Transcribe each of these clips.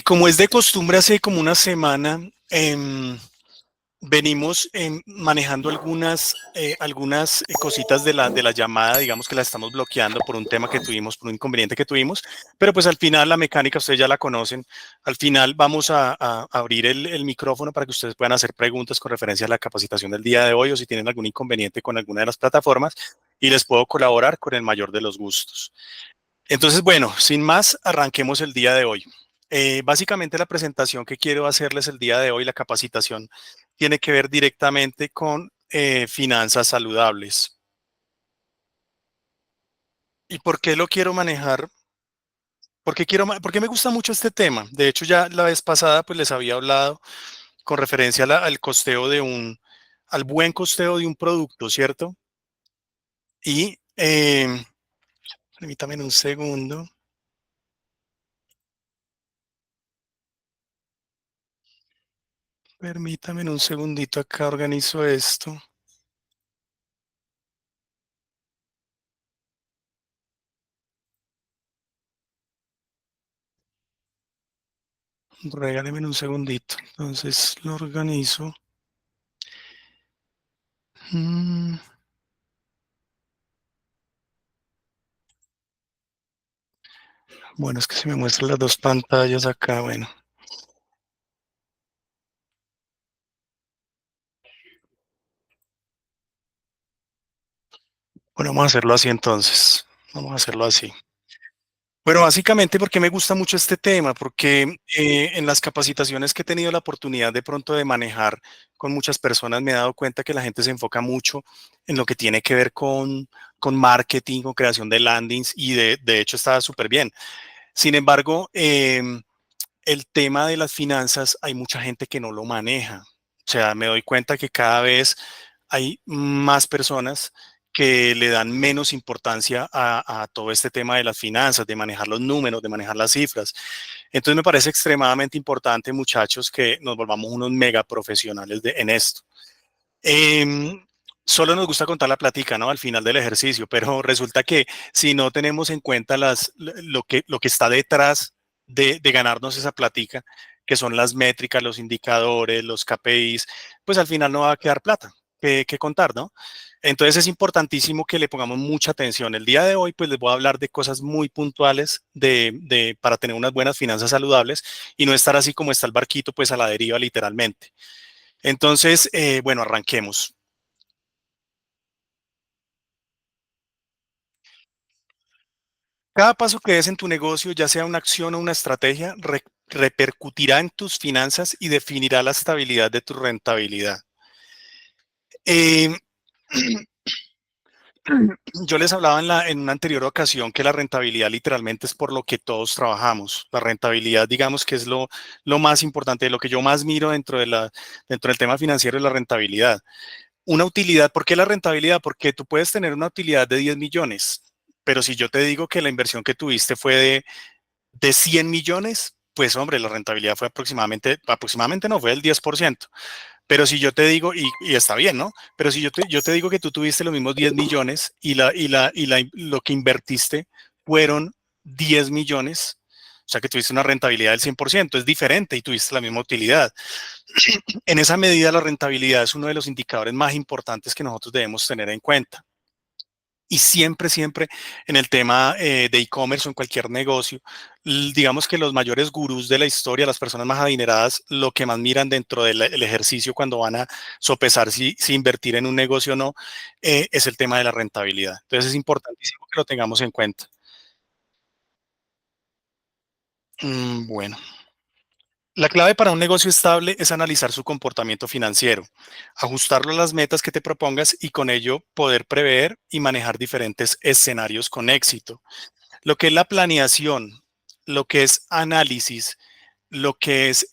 Como es de costumbre, hace como una semana venimos manejando algunas cositas de la llamada, digamos que la estamos bloqueando por un tema que tuvimos, por un inconveniente que tuvimos, pero pues al final la mecánica ustedes ya la conocen. Al final vamos a abrir el micrófono para que ustedes puedan hacer preguntas con referencia a la capacitación del día de hoy o si tienen algún inconveniente con alguna de las plataformas y les puedo colaborar con el mayor de los gustos. Entonces, bueno, sin más, arranquemos el día de hoy. Básicamente la presentación que quiero hacerles el día de hoy, la capacitación, tiene que ver directamente con finanzas saludables. ¿Y por qué lo quiero manejar? Porque me gusta mucho este tema. De hecho, ya la vez pasada pues les había hablado con referencia al costeo al buen costeo de un producto, ¿cierto? Y permítame un segundo, permítame un segundito acá, organizo esto. Regáleme un segundito. Entonces lo organizo. Mm, bueno, es que se me muestran las dos pantallas acá. Bueno, vamos a hacerlo así entonces. Vamos a hacerlo así. Bueno, básicamente porque me gusta mucho este tema, porque en las capacitaciones que he tenido la oportunidad de pronto de manejar con muchas personas, me he dado cuenta que la gente se enfoca mucho en lo que tiene que ver con marketing, con creación de landings y de hecho está súper bien. Sin embargo, el tema de las finanzas, hay mucha gente que no lo maneja. O sea, me doy cuenta que cada vez hay más personas que le dan menos importancia a todo este tema de las finanzas, de manejar los números, de manejar las cifras. Entonces me parece extremadamente importante, muchachos, que nos volvamos unos mega profesionales en esto. Em, Solo nos gusta contar la plática, ¿no? Al final del ejercicio, pero resulta que si no tenemos en cuenta lo que está detrás de ganarnos esa plática, que son las métricas, los indicadores, los KPIs, pues al final no va a quedar plata que contar, ¿no? Entonces es importantísimo que le pongamos mucha atención. El día de hoy, pues les voy a hablar de cosas muy puntuales para tener unas buenas finanzas saludables y no estar así como está el barquito, pues a la deriva literalmente. Entonces, bueno, arranquemos. Cada paso que des en tu negocio, ya sea una acción o una estrategia, repercutirá en tus finanzas y definirá la estabilidad de tu rentabilidad. Eh, yo les hablaba en una anterior ocasión que la rentabilidad literalmente es por lo que todos trabajamos. La rentabilidad, digamos que es lo más importante, lo que yo más miro dentro del tema financiero es la rentabilidad. Una utilidad, ¿por qué la rentabilidad? Porque tú puedes tener una utilidad de 10 millones, pero si yo te digo que la inversión que tuviste fue de 100 millones, pues hombre, la rentabilidad fue aproximadamente no, fue el 10%. Pero si yo te digo, y está bien, ¿no? Pero si yo te digo que tú tuviste los mismos 10 millones lo que invertiste fueron 10 millones, o sea que tuviste una rentabilidad del 100%, es diferente y tuviste la misma utilidad. En esa medida, la rentabilidad es uno de los indicadores más importantes que nosotros debemos tener en cuenta. Y siempre, siempre en el tema de e-commerce o en cualquier negocio, digamos que los mayores gurús de la historia, las personas más adineradas, lo que más miran dentro del ejercicio cuando van a sopesar si invertir en un negocio o no, es el tema de la rentabilidad. Entonces es importantísimo que lo tengamos en cuenta. Bueno, la clave para un negocio estable es analizar su comportamiento financiero, ajustarlo a las metas que te propongas y con ello poder prever y manejar diferentes escenarios con éxito. Lo que es la planeación, lo que es análisis, lo que es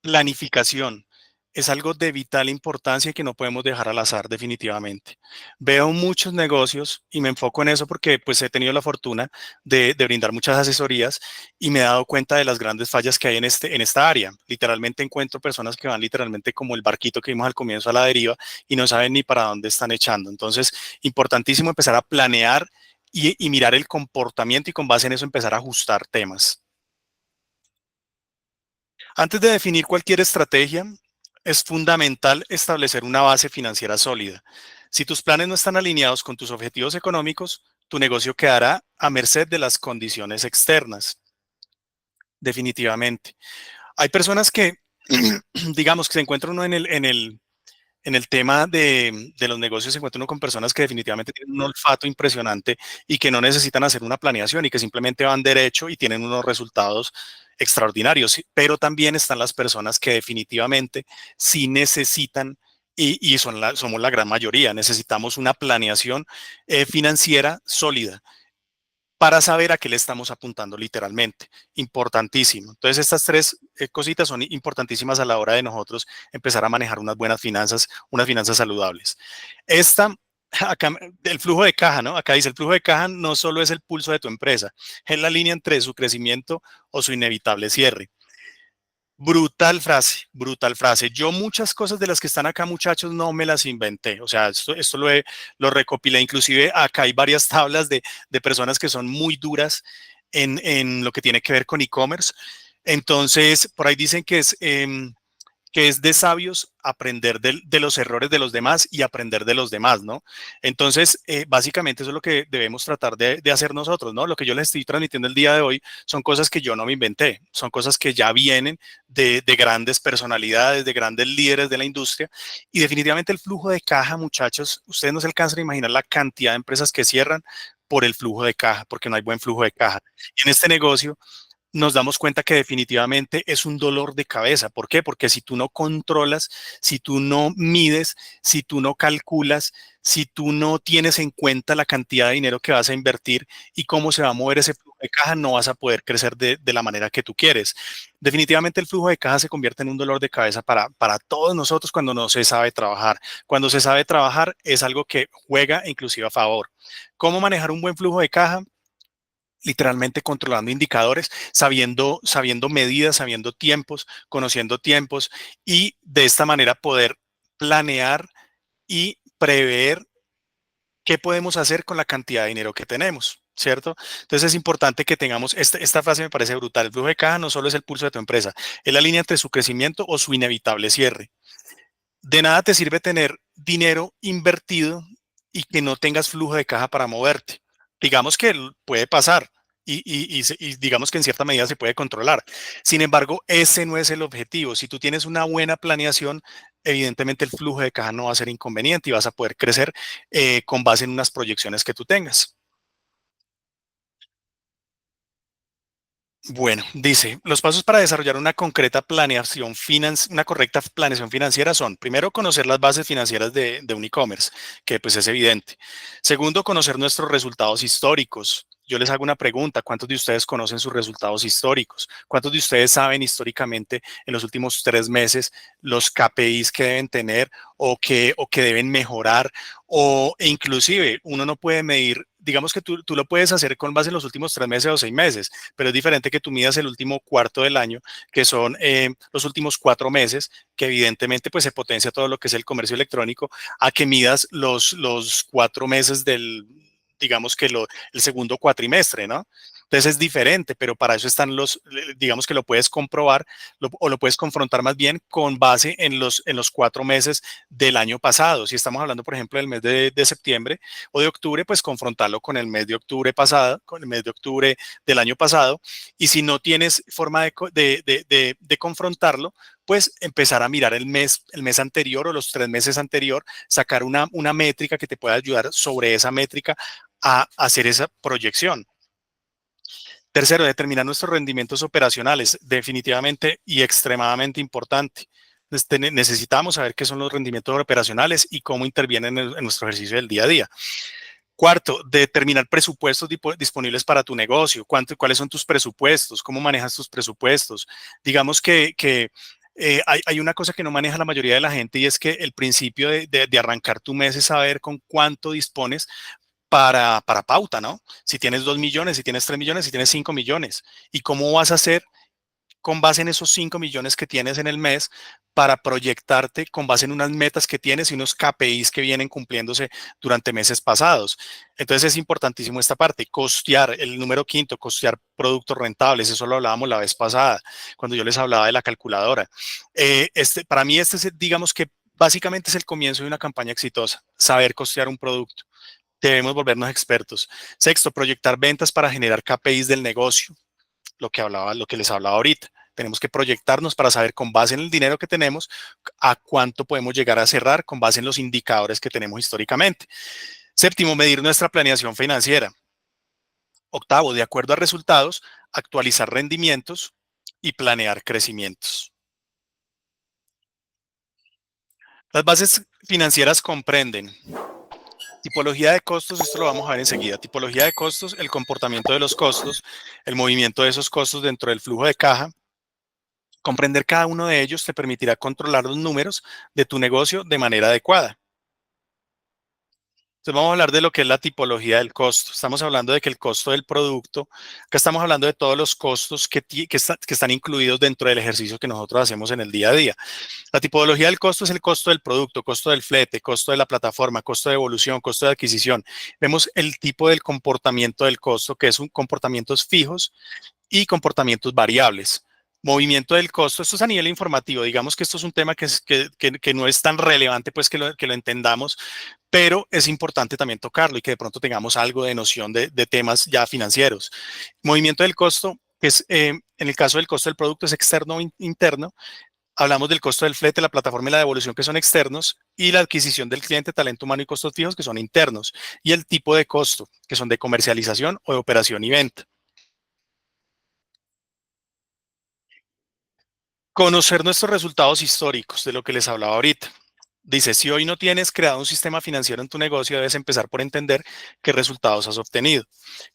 planificación, es algo de vital importancia que no podemos dejar al azar definitivamente. Veo muchos negocios y me enfoco en eso porque pues he tenido la fortuna de brindar muchas asesorías y me he dado cuenta de las grandes fallas que hay en esta área. Literalmente encuentro personas que van literalmente como el barquito que vimos al comienzo a la deriva y no saben ni para dónde están echando. Entonces, importantísimo empezar a planear y mirar el comportamiento y con base en eso empezar a ajustar temas. Antes de definir cualquier estrategia, es fundamental establecer una base financiera sólida. Si tus planes no están alineados con tus objetivos económicos, tu negocio quedará a merced de las condiciones externas, definitivamente. Hay personas que, digamos, que se encuentran uno en el tema de los negocios, se encuentra uno con personas que definitivamente tienen un olfato impresionante y que no necesitan hacer una planeación y que simplemente van derecho y tienen unos resultados extraordinarios. Sí, pero también están las personas que definitivamente sí necesitan, y somos la gran mayoría, necesitamos una planeación financiera sólida para saber a qué le estamos apuntando literalmente. Importantísimo. Entonces, estas tres cositas son importantísimas a la hora de nosotros empezar a manejar unas finanzas saludables. Esta, acá, el flujo de caja, ¿no? Acá dice, el flujo de caja no solo es el pulso de tu empresa, es la línea entre su crecimiento o su inevitable cierre. Brutal frase, brutal frase. Yo muchas cosas de las que están acá, muchachos, no me las inventé. O sea, esto lo recopilé. Inclusive acá hay varias tablas de personas que son muy duras en lo que tiene que ver con e-commerce. Entonces, por ahí dicen que es de sabios aprender de los errores de los demás y aprender de los demás, ¿no? Entonces, básicamente eso es lo que debemos tratar de hacer nosotros, ¿no? Lo que yo les estoy transmitiendo el día de hoy son cosas que yo no me inventé, son cosas que ya vienen de grandes personalidades, de grandes líderes de la industria y definitivamente el flujo de caja, muchachos, ustedes no se alcanzan a imaginar la cantidad de empresas que cierran por el flujo de caja, porque no hay buen flujo de caja. Y en este negocio nos damos cuenta que definitivamente es un dolor de cabeza. ¿Por qué? Porque si tú no controlas, si tú no mides, si tú no calculas, si tú no tienes en cuenta la cantidad de dinero que vas a invertir y cómo se va a mover ese flujo de caja, no vas a poder crecer de la manera que tú quieres. Definitivamente el flujo de caja se convierte en un dolor de cabeza para todos nosotros cuando no se sabe trabajar. Cuando se sabe trabajar es algo que juega inclusive a favor. ¿Cómo manejar un buen flujo de caja? Literalmente controlando indicadores, sabiendo medidas, sabiendo tiempos, conociendo tiempos y de esta manera poder planear y prever qué podemos hacer con la cantidad de dinero que tenemos, ¿cierto? Entonces es importante que tengamos, esta frase me parece brutal, el flujo de caja no solo es el pulso de tu empresa, es la línea entre su crecimiento o su inevitable cierre. De nada te sirve tener dinero invertido y que no tengas flujo de caja para moverte. Digamos que puede pasar y digamos que en cierta medida se puede controlar. Sin embargo, ese no es el objetivo. Si tú tienes una buena planeación, evidentemente el flujo de caja no va a ser inconveniente y vas a poder crecer con base en unas proyecciones que tú tengas. Bueno, dice, los pasos para desarrollar una correcta planeación financiera son, primero, conocer las bases financieras de un e-commerce, que pues es evidente. Segundo, conocer nuestros resultados históricos. Yo les hago una pregunta, ¿cuántos de ustedes conocen sus resultados históricos? ¿Cuántos de ustedes saben históricamente en los últimos 3 meses los KPIs que deben tener o que deben mejorar? E inclusive uno no puede medir, digamos que tú lo puedes hacer con base en los últimos 3 meses o 6 meses, pero es diferente que tú midas el último cuarto del año, que son los últimos 4 meses, que evidentemente pues se potencia todo lo que es el comercio electrónico, a que midas los 4 meses digamos que el segundo cuatrimestre, ¿no? Entonces es diferente, pero para eso están digamos que lo puedes comprobar o lo puedes confrontar más bien con base en los 4 meses del año pasado. Si estamos hablando, por ejemplo, del mes de septiembre o de octubre, pues confrontarlo con el mes de octubre pasado, con el mes de octubre del año pasado. Y si no tienes forma de confrontarlo, pues empezar a mirar el mes anterior o los 3 meses anterior, sacar una métrica que te pueda ayudar sobre esa métrica a hacer esa proyección. Tercero, determinar nuestros rendimientos operacionales, definitivamente y extremadamente importante. Necesitamos saber qué son los rendimientos operacionales y cómo intervienen en nuestro ejercicio del día a día. Cuarto, determinar presupuestos disponibles para tu negocio. ¿Cuáles son tus presupuestos? ¿Cómo manejas tus presupuestos? Digamos que hay una cosa que no maneja la mayoría de la gente y es que el principio de arrancar tu mes es saber con cuánto dispones para pauta, ¿no? Si tienes 2 millones, si tienes 3 millones, si tienes 5 millones. ¿Y cómo vas a hacer? con base en esos 5 millones que tienes en el mes para proyectarte con base en unas metas que tienes y unos KPIs que vienen cumpliéndose durante meses pasados. Entonces es importantísimo esta parte, costear, el número quinto, costear productos rentables, eso lo hablábamos la vez pasada, cuando yo les hablaba de la calculadora. Para mí digamos que básicamente es el comienzo de una campaña exitosa, saber costear un producto. Debemos volvernos expertos. Sexto, proyectar ventas para generar KPIs del negocio, lo que les hablaba ahorita. Tenemos que proyectarnos para saber con base en el dinero que tenemos a cuánto podemos llegar a cerrar con base en los indicadores que tenemos históricamente. Séptimo, medir nuestra planeación financiera. Octavo, de acuerdo a resultados, actualizar rendimientos y planear crecimientos. Las bases financieras comprenden tipología de costos, esto lo vamos a ver enseguida. Tipología de costos, el comportamiento de los costos, el movimiento de esos costos dentro del flujo de caja. Comprender cada uno de ellos te permitirá controlar los números de tu negocio de manera adecuada. Entonces vamos a hablar de lo que es la tipología del costo. Estamos hablando de que el costo del producto, acá estamos hablando de todos los costos que están incluidos dentro del ejercicio que nosotros hacemos en el día a día. La tipología del costo es el costo del producto, costo del flete, costo de la plataforma, costo de evolución, costo de adquisición. Vemos el tipo del comportamiento del costo, que es un comportamientos fijos y comportamientos variables. Movimiento del costo, esto es a nivel informativo, digamos que esto es un tema que no es tan relevante, pues que lo entendamos, pero es importante también tocarlo y que de pronto tengamos algo de noción de temas ya financieros. Movimiento del costo, que es, en el caso del costo del producto, es externo o interno. Hablamos del costo del flete, la plataforma y la devolución, que son externos, y la adquisición del cliente, talento humano y costos fijos, que son internos, y el tipo de costo, que son de comercialización o de operación y venta. Conocer nuestros resultados históricos, de lo que les hablaba ahorita. Dice, si hoy no tienes creado un sistema financiero en tu negocio, debes empezar por entender qué resultados has obtenido.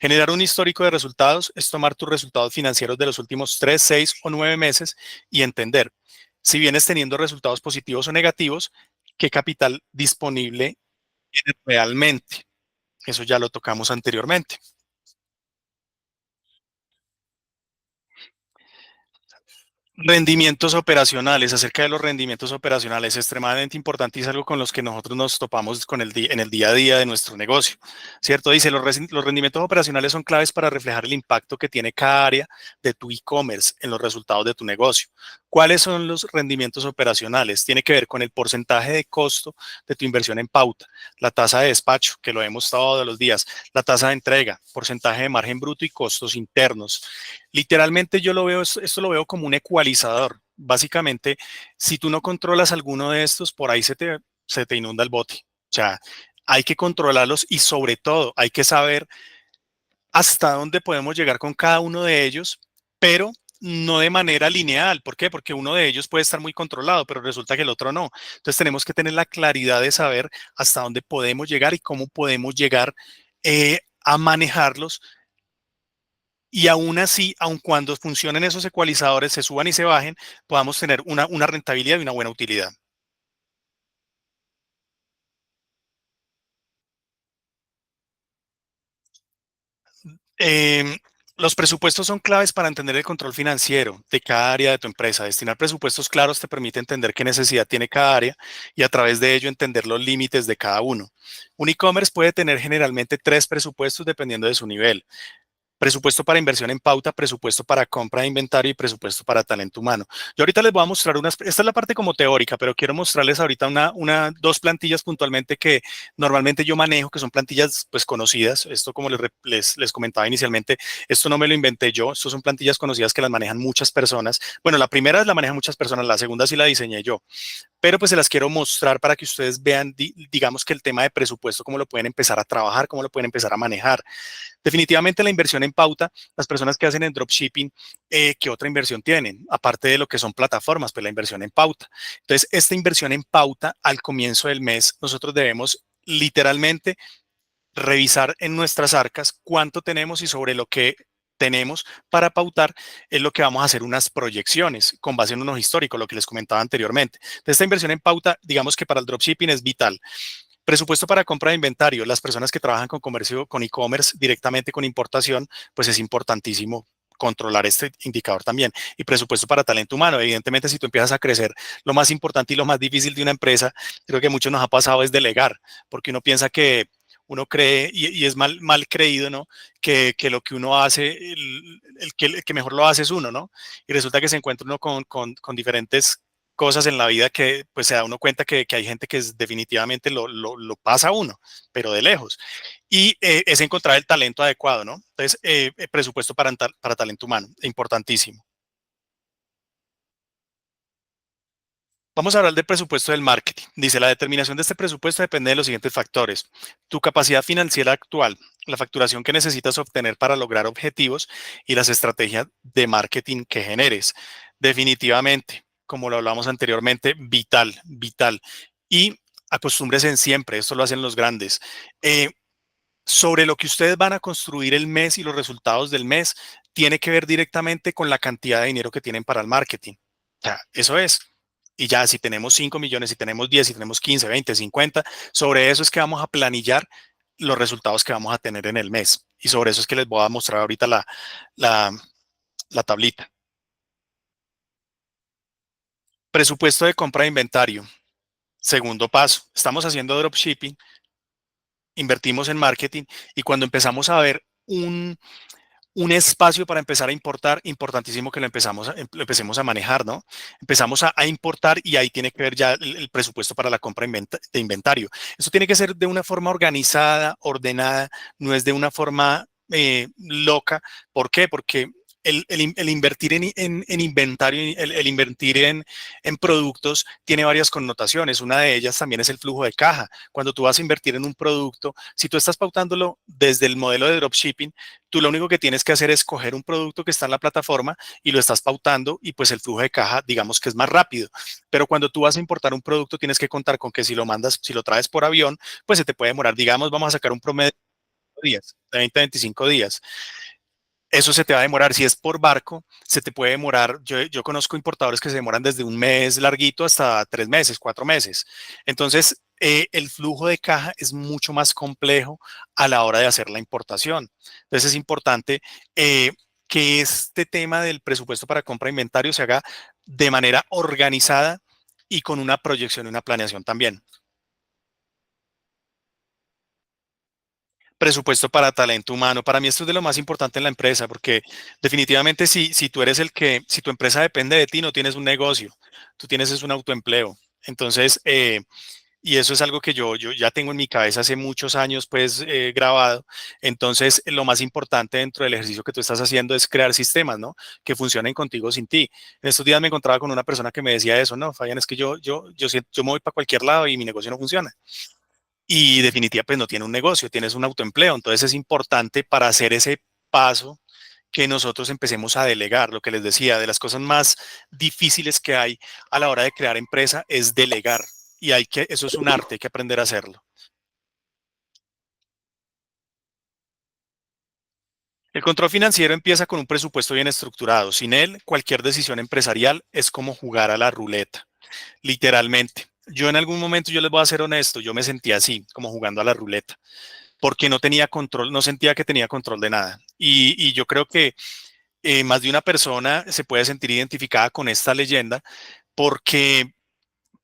Generar un histórico de resultados es tomar tus resultados financieros de los últimos 3, 6 o 9 meses y entender si vienes teniendo resultados positivos o negativos, qué capital disponible tienes realmente. Eso ya lo tocamos anteriormente. Rendimientos operacionales, acerca de los rendimientos operacionales, es extremadamente importante y es algo con los que nosotros nos topamos en el día a día de nuestro negocio, ¿cierto? Dice, los rendimientos operacionales son claves para reflejar el impacto que tiene cada área de tu e-commerce en los resultados de tu negocio. ¿Cuáles son los rendimientos operacionales? Tiene que ver con el porcentaje de costo de tu inversión en pauta, la tasa de despacho, que lo vemos todos los días, la tasa de entrega, porcentaje de margen bruto y costos internos. Literalmente yo lo veo, esto lo veo como un ecualizador. Básicamente, si tú no controlas alguno de estos, por ahí se te inunda el bote. O sea, hay que controlarlos y sobre todo hay que saber hasta dónde podemos llegar con cada uno de ellos, pero no de manera lineal. ¿Por qué? Porque uno de ellos puede estar muy controlado, pero resulta que el otro no. Entonces tenemos que tener la claridad de saber hasta dónde podemos llegar y cómo podemos llegar a manejarlos y aún así, aun cuando funcionen esos ecualizadores, se suban y se bajen, podamos tener una rentabilidad y una buena utilidad. Eh, los presupuestos son claves para entender el control financiero de cada área de tu empresa. Destinar presupuestos claros te permite entender qué necesidad tiene cada área y a través de ello entender los límites de cada uno. Un e-commerce puede tener generalmente 3 presupuestos dependiendo de su nivel. Presupuesto para inversión en pauta, presupuesto para compra de inventario y presupuesto para talento humano. Yo ahorita les voy a mostrar esta es la parte como teórica, pero quiero mostrarles ahorita dos plantillas puntualmente que normalmente yo manejo, que son plantillas pues conocidas. Esto como les comentaba inicialmente, esto no me lo inventé yo, esto son plantillas conocidas que las manejan muchas personas. Bueno, la primera la manejan muchas personas, la segunda sí la diseñé yo, pero pues se las quiero mostrar para que ustedes vean, digamos que el tema de presupuesto, cómo lo pueden empezar a trabajar, cómo lo pueden empezar a manejar. Definitivamente la inversión en pauta, las personas que hacen en dropshipping, ¿qué otra inversión tienen? Aparte de lo que son plataformas, pues la inversión en pauta. Entonces, esta inversión en pauta al comienzo del mes, nosotros debemos literalmente revisar en nuestras arcas cuánto tenemos y sobre lo que tenemos para pautar es lo que vamos a hacer unas proyecciones con base en unos históricos, lo que les comentaba anteriormente. Entonces, esta inversión en pauta, digamos que para el dropshipping es vital. Presupuesto para compra de inventario. Las personas que trabajan con comercio, con e-commerce directamente con importación, pues es importantísimo controlar este indicador también. Y presupuesto para talento humano. Evidentemente, si tú empiezas a crecer, lo más importante y lo más difícil de una empresa, creo que a muchos nos ha pasado es delegar, porque uno piensa que uno cree, y es mal creído, ¿no? Que lo que uno hace, el que mejor lo hace es uno, ¿no? Y resulta que se encuentra uno con diferentes cosas en la vida que pues se da uno cuenta que hay gente que definitivamente lo pasa a uno, pero de lejos. Y es encontrar el talento adecuado, ¿no? Entonces, presupuesto para talento humano, importantísimo. Vamos a hablar del presupuesto del marketing. Dice, la determinación de este presupuesto depende de los siguientes factores. Tu capacidad financiera actual, la facturación que necesitas obtener para lograr objetivos y las estrategias de marketing que generes. Definitivamente, como lo hablamos anteriormente, vital, vital. Y acostúmbrese en siempre, esto lo hacen los grandes. Eh, sobre lo que ustedes van a construir el mes y los resultados del mes, tiene que ver directamente con la cantidad de dinero que tienen para el marketing. O sea, eso es. Y ya si tenemos 5 millones, si tenemos 10, si tenemos 15, 20, 50, sobre eso es que vamos a planillar los resultados que vamos a tener en el mes. Y sobre eso es que les voy a mostrar ahorita la, la tablita. Presupuesto de compra de inventario. Segundo paso. Estamos haciendo dropshipping, invertimos en marketing y cuando empezamos a ver un espacio para empezar a importar, importantísimo que lo empecemos a manejar, ¿no? Empezamos a importar y ahí tiene que ver ya el presupuesto para la compra de inventario. Eso tiene que ser de una forma organizada, ordenada, no es de una forma loca. ¿Por qué? Porque el invertir en inventario, el invertir en productos tiene varias connotaciones. Una de ellas también es el flujo de caja. Cuando tú vas a invertir en un producto, si tú estás pautándolo desde el modelo de dropshipping, tú lo único que tienes que hacer es coger un producto que está en la plataforma y lo estás pautando y pues el flujo de caja, digamos que es más rápido. Pero cuando tú vas a importar un producto, tienes que contar con que si lo mandas, si lo traes por avión, pues se te puede demorar, digamos, vamos a sacar un promedio de días, de 20 a 25 días. Eso se te va a demorar. Si es por barco, se te puede demorar. Yo conozco importadores que se demoran desde un mes larguito hasta 3 meses, 4 meses. Entonces, el flujo de caja es mucho más complejo a la hora de hacer la importación. Entonces, es importante que este tema del presupuesto para compra de inventario se haga de manera organizada y con una proyección y una planeación también. Presupuesto para talento humano. Para mí esto es de lo más importante en la empresa, porque definitivamente si tú eres si tu empresa depende de ti, no tienes un negocio, tú tienes es un autoempleo. Entonces, y eso es algo que yo ya tengo en mi cabeza hace muchos años, pues grabado. Entonces, lo más importante dentro del ejercicio que tú estás haciendo es crear sistemas, ¿no? Que funcionen contigo sin ti. En estos días me encontraba con una persona que me decía eso, no, Fabián, es que yo me voy para cualquier lado y mi negocio no funciona. Y definitiva, pues no tiene un negocio, tienes un autoempleo. Entonces es importante para hacer ese paso que nosotros empecemos a delegar. Lo que les decía, de las cosas más difíciles que hay a la hora de crear empresa es delegar. Y eso es un arte, hay que aprender a hacerlo. El control financiero empieza con un presupuesto bien estructurado. Sin él, cualquier decisión empresarial es como jugar a la ruleta, literalmente. Yo en algún momento, yo les voy a ser honesto, yo me sentía así, como jugando a la ruleta, porque no tenía control, no sentía que tenía control de nada. Y yo creo que más de una persona se puede sentir identificada con esta leyenda porque,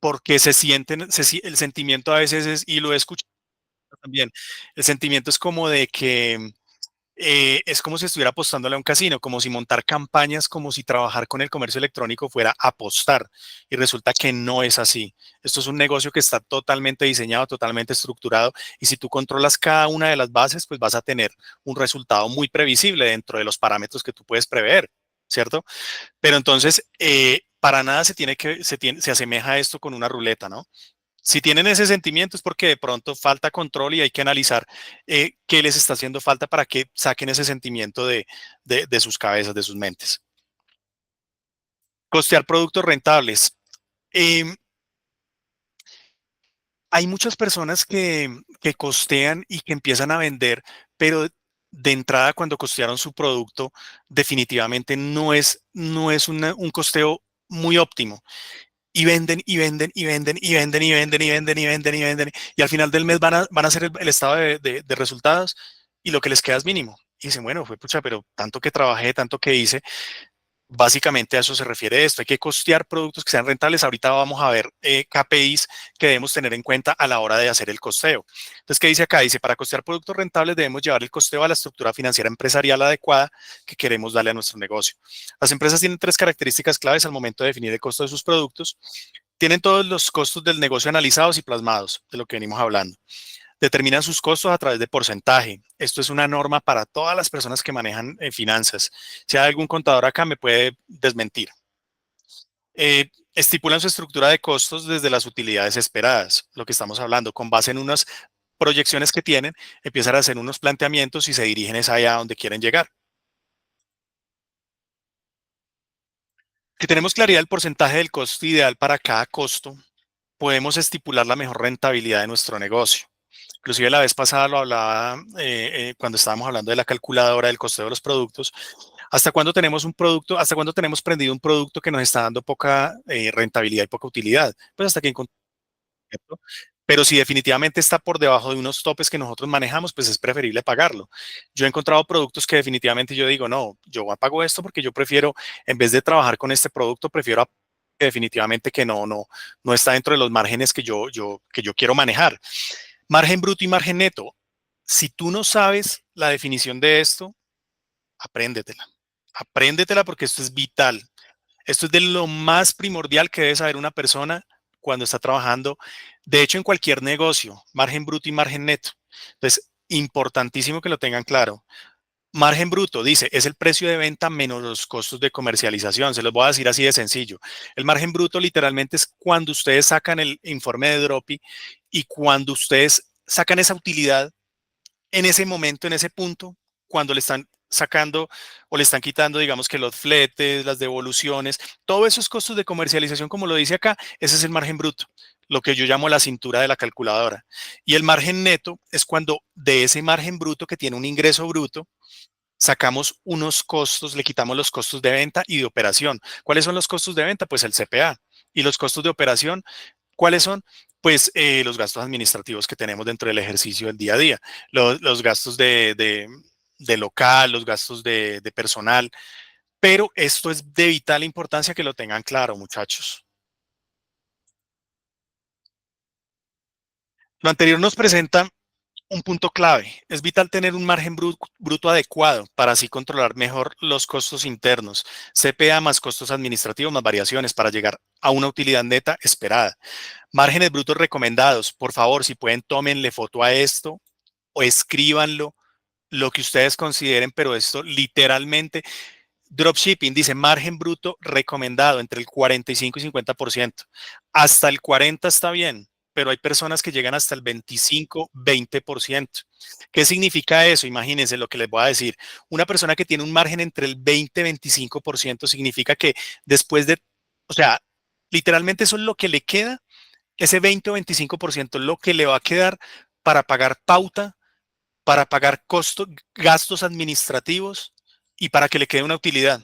porque el sentimiento a veces es, y lo he escuchado también, el sentimiento es como de que es como si estuviera apostándole a un casino, como si montar campañas, como si trabajar con el comercio electrónico fuera apostar. Y resulta que no es así. Esto es un negocio que está totalmente diseñado, totalmente estructurado. Y si tú controlas cada una de las bases, pues vas a tener un resultado muy previsible dentro de los parámetros que tú puedes prever, ¿cierto? Pero entonces, para nada se asemeja a esto con una ruleta, ¿no? Si tienen ese sentimiento es porque de pronto falta control y hay que analizar qué les está haciendo falta para que saquen ese sentimiento de sus cabezas, de sus mentes. Costear productos rentables. Eh, Hay muchas personas que costean y que empiezan a vender, pero de entrada cuando costearon su producto definitivamente no es un costeo muy óptimo. Y venden y venden y venden y venden y venden y venden y venden y venden. Y al final del mes van a hacer el estado de resultados y lo que les queda es mínimo. y dicen, bueno, fue pucha, pero tanto que trabajé, tanto que hice. Básicamente a eso se refiere esto. Hay que costear productos que sean rentables. Ahorita vamos a ver KPIs que debemos tener en cuenta a la hora de hacer el costeo. Entonces, ¿qué dice acá? Dice, para costear productos rentables debemos llevar el costeo a la estructura financiera empresarial adecuada que queremos darle a nuestro negocio. Las empresas tienen tres características claves al momento de definir el costo de sus productos. Tienen todos los costos del negocio analizados y plasmados, de lo que venimos hablando. Determinan sus costos a través de porcentaje. Esto es una norma para todas las personas que manejan finanzas. Si hay algún contador acá, me puede desmentir. Estipulan su estructura de costos desde las utilidades esperadas, lo que estamos hablando, con base en unas proyecciones que tienen, empiezan a hacer unos planteamientos y se dirigen es allá a donde quieren llegar. Si tenemos claridad del porcentaje del costo ideal para cada costo, podemos estipular la mejor rentabilidad de nuestro negocio. Inclusive la vez pasada lo hablaba cuando estábamos hablando de la calculadora del costo de los productos. ¿Hasta cuándo tenemos un producto? ¿Hasta cuándo tenemos prendido un producto que nos está dando poca rentabilidad y poca utilidad? Pues hasta que encontremos. Pero si definitivamente está por debajo de unos topes que nosotros manejamos, pues es preferible pagarlo. Yo he encontrado productos que definitivamente yo digo, no, yo pago esto porque yo prefiero, en vez de trabajar con este producto, prefiero que definitivamente que no está dentro de los márgenes que yo quiero manejar. Margen bruto y margen neto. Si tú no sabes la definición de esto, apréndetela. Apréndetela porque esto es vital. Esto es de lo más primordial que debe saber una persona cuando está trabajando. De hecho, en cualquier negocio, margen bruto y margen neto. Entonces, importantísimo que lo tengan claro. Margen bruto, dice, es el precio de venta menos los costos de comercialización. Se los voy a decir así de sencillo. El margen bruto literalmente es cuando ustedes sacan el informe de Dropi y cuando ustedes sacan esa utilidad en ese momento, en ese punto, cuando le están sacando o le están quitando, digamos que los fletes, las devoluciones, todos esos costos de comercialización, como lo dice acá, ese es el margen bruto, lo que yo llamo la cintura de la calculadora. Y el margen neto es cuando de ese margen bruto que tiene un ingreso bruto, sacamos unos costos, le quitamos los costos de venta y de operación. ¿Cuáles son los costos de venta? Pues el CPA. Y los costos de operación, ¿cuáles son? Pues los gastos administrativos que tenemos dentro del ejercicio del día a día, los gastos de local, los gastos de personal, pero esto es de vital importancia que lo tengan claro, muchachos. Lo anterior nos presenta un punto clave. Es vital tener un margen bruto adecuado para así controlar mejor los costos internos, CPA más costos administrativos más variaciones para llegar a una utilidad neta esperada. Márgenes brutos recomendados. Por favor, si pueden, tómenle foto a esto o escríbanlo, lo que ustedes consideren, pero esto literalmente, dropshipping dice margen bruto recomendado entre el 45 y 50%. Hasta el 40 está bien, pero hay personas que llegan hasta el 25, 20%. ¿Qué significa eso? Imagínense lo que les voy a decir. Una persona que tiene un margen entre el 20 y 25% significa que después de, o sea, literalmente eso es lo que le queda, ese 20 o 25% es lo que le va a quedar para pagar pauta, para pagar costos, gastos administrativos y para que le quede una utilidad.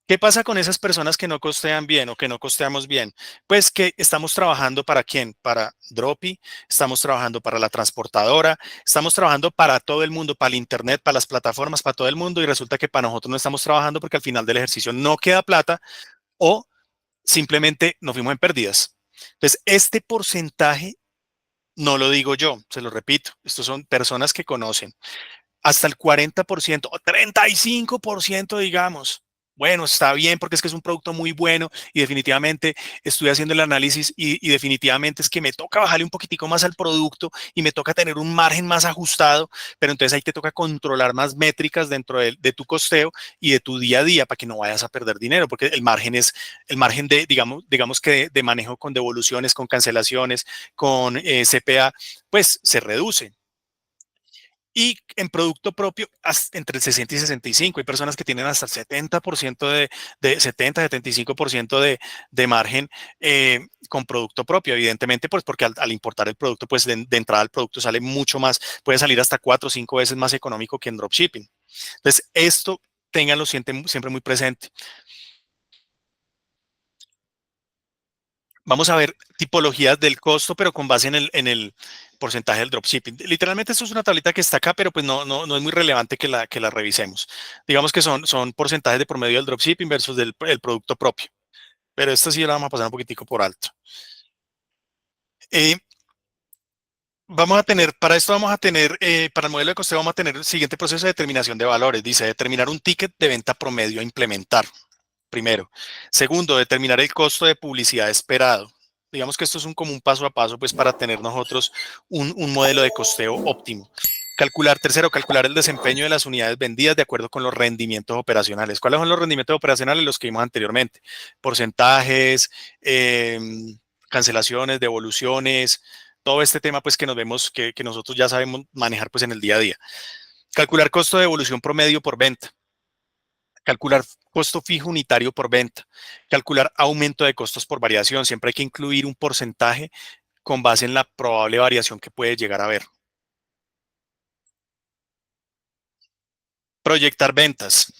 ¿Qué pasa con esas personas que no costean bien o que no costeamos bien? Pues que estamos trabajando para quién, para Dropi, estamos trabajando para la transportadora, estamos trabajando para todo el mundo, para el Internet, para las plataformas, para todo el mundo y resulta que para nosotros no estamos trabajando porque al final del ejercicio no queda plata o simplemente nos fuimos en pérdidas. Entonces, este porcentaje no lo digo yo, se lo repito, estos son personas que conocen hasta el 40% o 35%, digamos. Bueno, está bien porque es que es un producto muy bueno y definitivamente estoy haciendo el análisis y definitivamente es que me toca bajarle un poquitico más al producto y me toca tener un margen más ajustado, pero entonces ahí te toca controlar más métricas dentro de tu costeo y de tu día a día para que no vayas a perder dinero, porque el margen es el margen de, digamos que de manejo con devoluciones, con cancelaciones, con CPA, pues se reduce. Y en producto propio, entre el 60 y 65. Hay personas que tienen hasta el 70% de 70, 75% de margen con producto propio. Evidentemente, pues porque al importar el producto, pues de entrada el producto sale mucho más, puede salir hasta 4 o 5 veces más económico que en dropshipping. Entonces, esto ténganlo siempre muy presente. Vamos a ver tipologías del costo, pero con base en el porcentaje del dropshipping. Literalmente esto es una tablita que está acá, pero pues no es muy relevante que la revisemos. Digamos que son porcentajes de promedio del dropshipping versus el producto propio. Pero esto sí la vamos a pasar un poquitico por alto. Eh, para esto vamos a tener, para el modelo de coste vamos a tener el siguiente proceso de determinación de valores. Dice, determinar un ticket de venta promedio a implementar. Primero. Segundo, determinar el costo de publicidad esperado. Digamos que esto es como un paso a paso, pues para tener nosotros un modelo de costeo óptimo. Tercero, calcular el desempeño de las unidades vendidas de acuerdo con los rendimientos operacionales. ¿Cuáles son los rendimientos operacionales? Los que vimos anteriormente. Porcentajes, eh, cancelaciones, devoluciones, todo este tema pues que nos vemos, que nosotros ya sabemos manejar pues en el día a día. Calcular costo de evolución promedio por venta. Calcular costo fijo unitario por venta, calcular aumento de costos por variación. Siempre hay que incluir un porcentaje con base en la probable variación que puede llegar a haber. Proyectar ventas.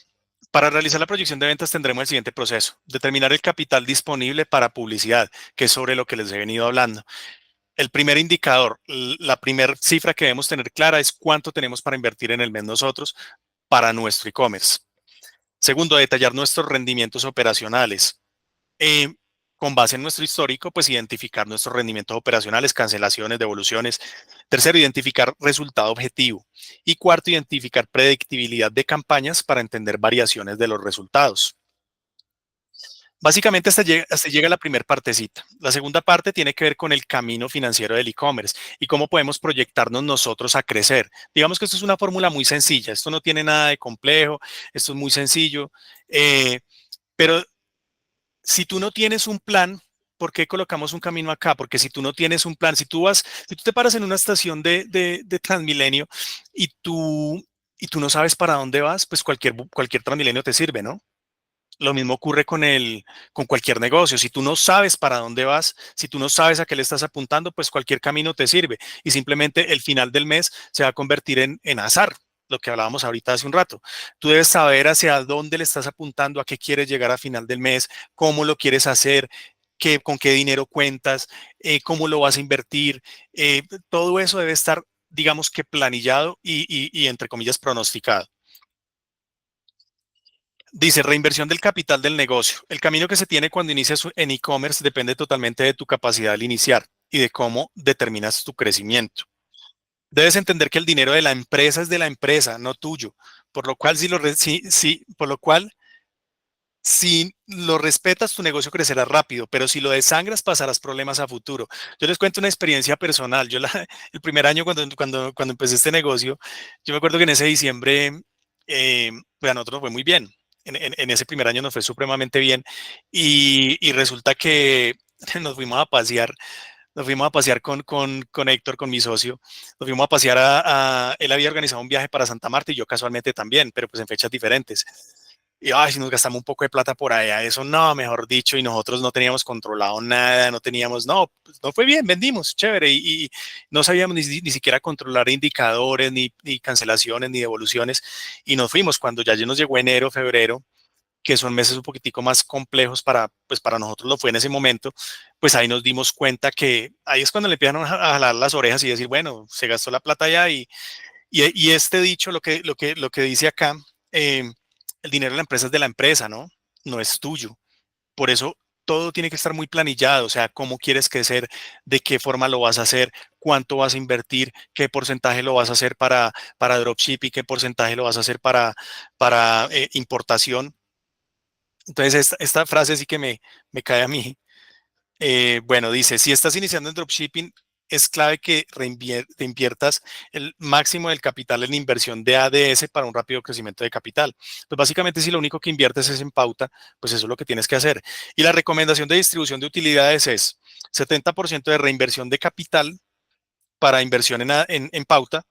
Para realizar la proyección de ventas tendremos el siguiente proceso. Determinar el capital disponible para publicidad, que es sobre lo que les he venido hablando. El primer indicador, la primera cifra que debemos tener clara es cuánto tenemos para invertir en el mes nosotros para nuestro e-commerce. Segundo, detallar nuestros rendimientos operacionales. eh, con base en nuestro histórico, pues identificar nuestros rendimientos operacionales, cancelaciones, devoluciones. Tercero, identificar resultado objetivo. Y cuarto, identificar predictibilidad de campañas para entender variaciones de los resultados. Básicamente hasta llega la primera partecita. La segunda parte tiene que ver con el camino financiero del e-commerce y cómo podemos proyectarnos nosotros a crecer. Digamos que esto es una fórmula muy sencilla, esto no tiene nada de complejo, esto es muy sencillo, pero si tú no tienes un plan, ¿por qué colocamos un camino acá? Porque si tú no tienes un plan, si tú te paras en una estación de Transmilenio y tú no sabes para dónde vas, pues cualquier Transmilenio te sirve, ¿no? Lo mismo ocurre con cualquier negocio. Si tú no sabes para dónde vas, si tú no sabes a qué le estás apuntando, pues cualquier camino te sirve. Y simplemente el final del mes se va a convertir en azar, lo que hablábamos ahorita hace un rato. Tú debes saber hacia dónde le estás apuntando, a qué quieres llegar a final del mes, cómo lo quieres hacer, con qué dinero cuentas, cómo lo vas a invertir. Todo eso debe estar, digamos que planillado y entre comillas, pronosticado. Dice, reinversión del capital del negocio. El camino que se tiene cuando inicias en e-commerce depende totalmente de tu capacidad al iniciar y de cómo determinas tu crecimiento. Debes entender que el dinero de la empresa es de la empresa, no tuyo. Por lo cual, por lo cual, si lo respetas, tu negocio crecerá rápido, pero si lo desangras, pasarás problemas a futuro. Yo les cuento una experiencia personal. El primer año cuando empecé este negocio, yo me acuerdo que en ese diciembre, pues a nosotros nos fue muy bien. En ese primer año nos fue supremamente bien y resulta que nos fuimos a pasear. Nos fuimos a pasear con Héctor, con mi socio. Nos fuimos a pasear él había organizado un viaje para Santa Marta y yo casualmente también, pero pues en fechas diferentes. Y ay, si nos gastamos un poco de plata por allá, eso no, mejor dicho, y nosotros no teníamos controlado nada, no teníamos, no, pues no fue bien, vendimos, chévere, y no sabíamos ni siquiera controlar indicadores, ni cancelaciones, ni devoluciones, y nos fuimos cuando ya nos llegó enero, febrero, que son meses un poquitico más complejos pues para nosotros lo fue en ese momento, pues ahí nos dimos cuenta que ahí es cuando le empiezan a jalar las orejas y decir, bueno, se gastó la plata ya y este dicho, lo que dice acá, eh, el dinero de la empresa es de la empresa, ¿no? No es tuyo. Por eso todo tiene que estar muy planillado, o sea, cómo quieres crecer, de qué forma lo vas a hacer, cuánto vas a invertir, qué porcentaje lo vas a hacer para dropshipping, qué porcentaje lo vas a hacer para importación. Entonces, esta frase sí que me cae a mí. Bueno, dice, si estás iniciando en dropshipping, es clave que inviertas el máximo del capital en inversión de ADS para un rápido crecimiento de capital. Pues básicamente si lo único que inviertes es en pauta, pues eso es lo que tienes que hacer. Y la recomendación de distribución de utilidades es 70% de reinversión de capital para inversión en pauta,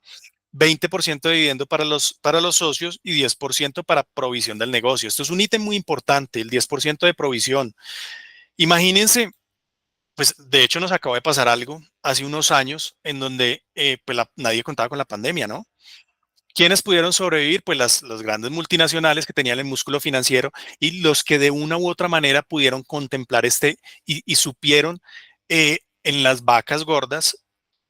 20% de dividendo para los socios y 10% para provisión del negocio. Esto es un ítem muy importante, el 10% de provisión. Imagínense, pues de hecho nos acaba de pasar algo hace unos años en donde pues nadie contaba con la pandemia, ¿no? ¿Quiénes pudieron sobrevivir? Pues las grandes multinacionales que tenían el músculo financiero y los que de una u otra manera pudieron contemplar y supieron en las vacas gordas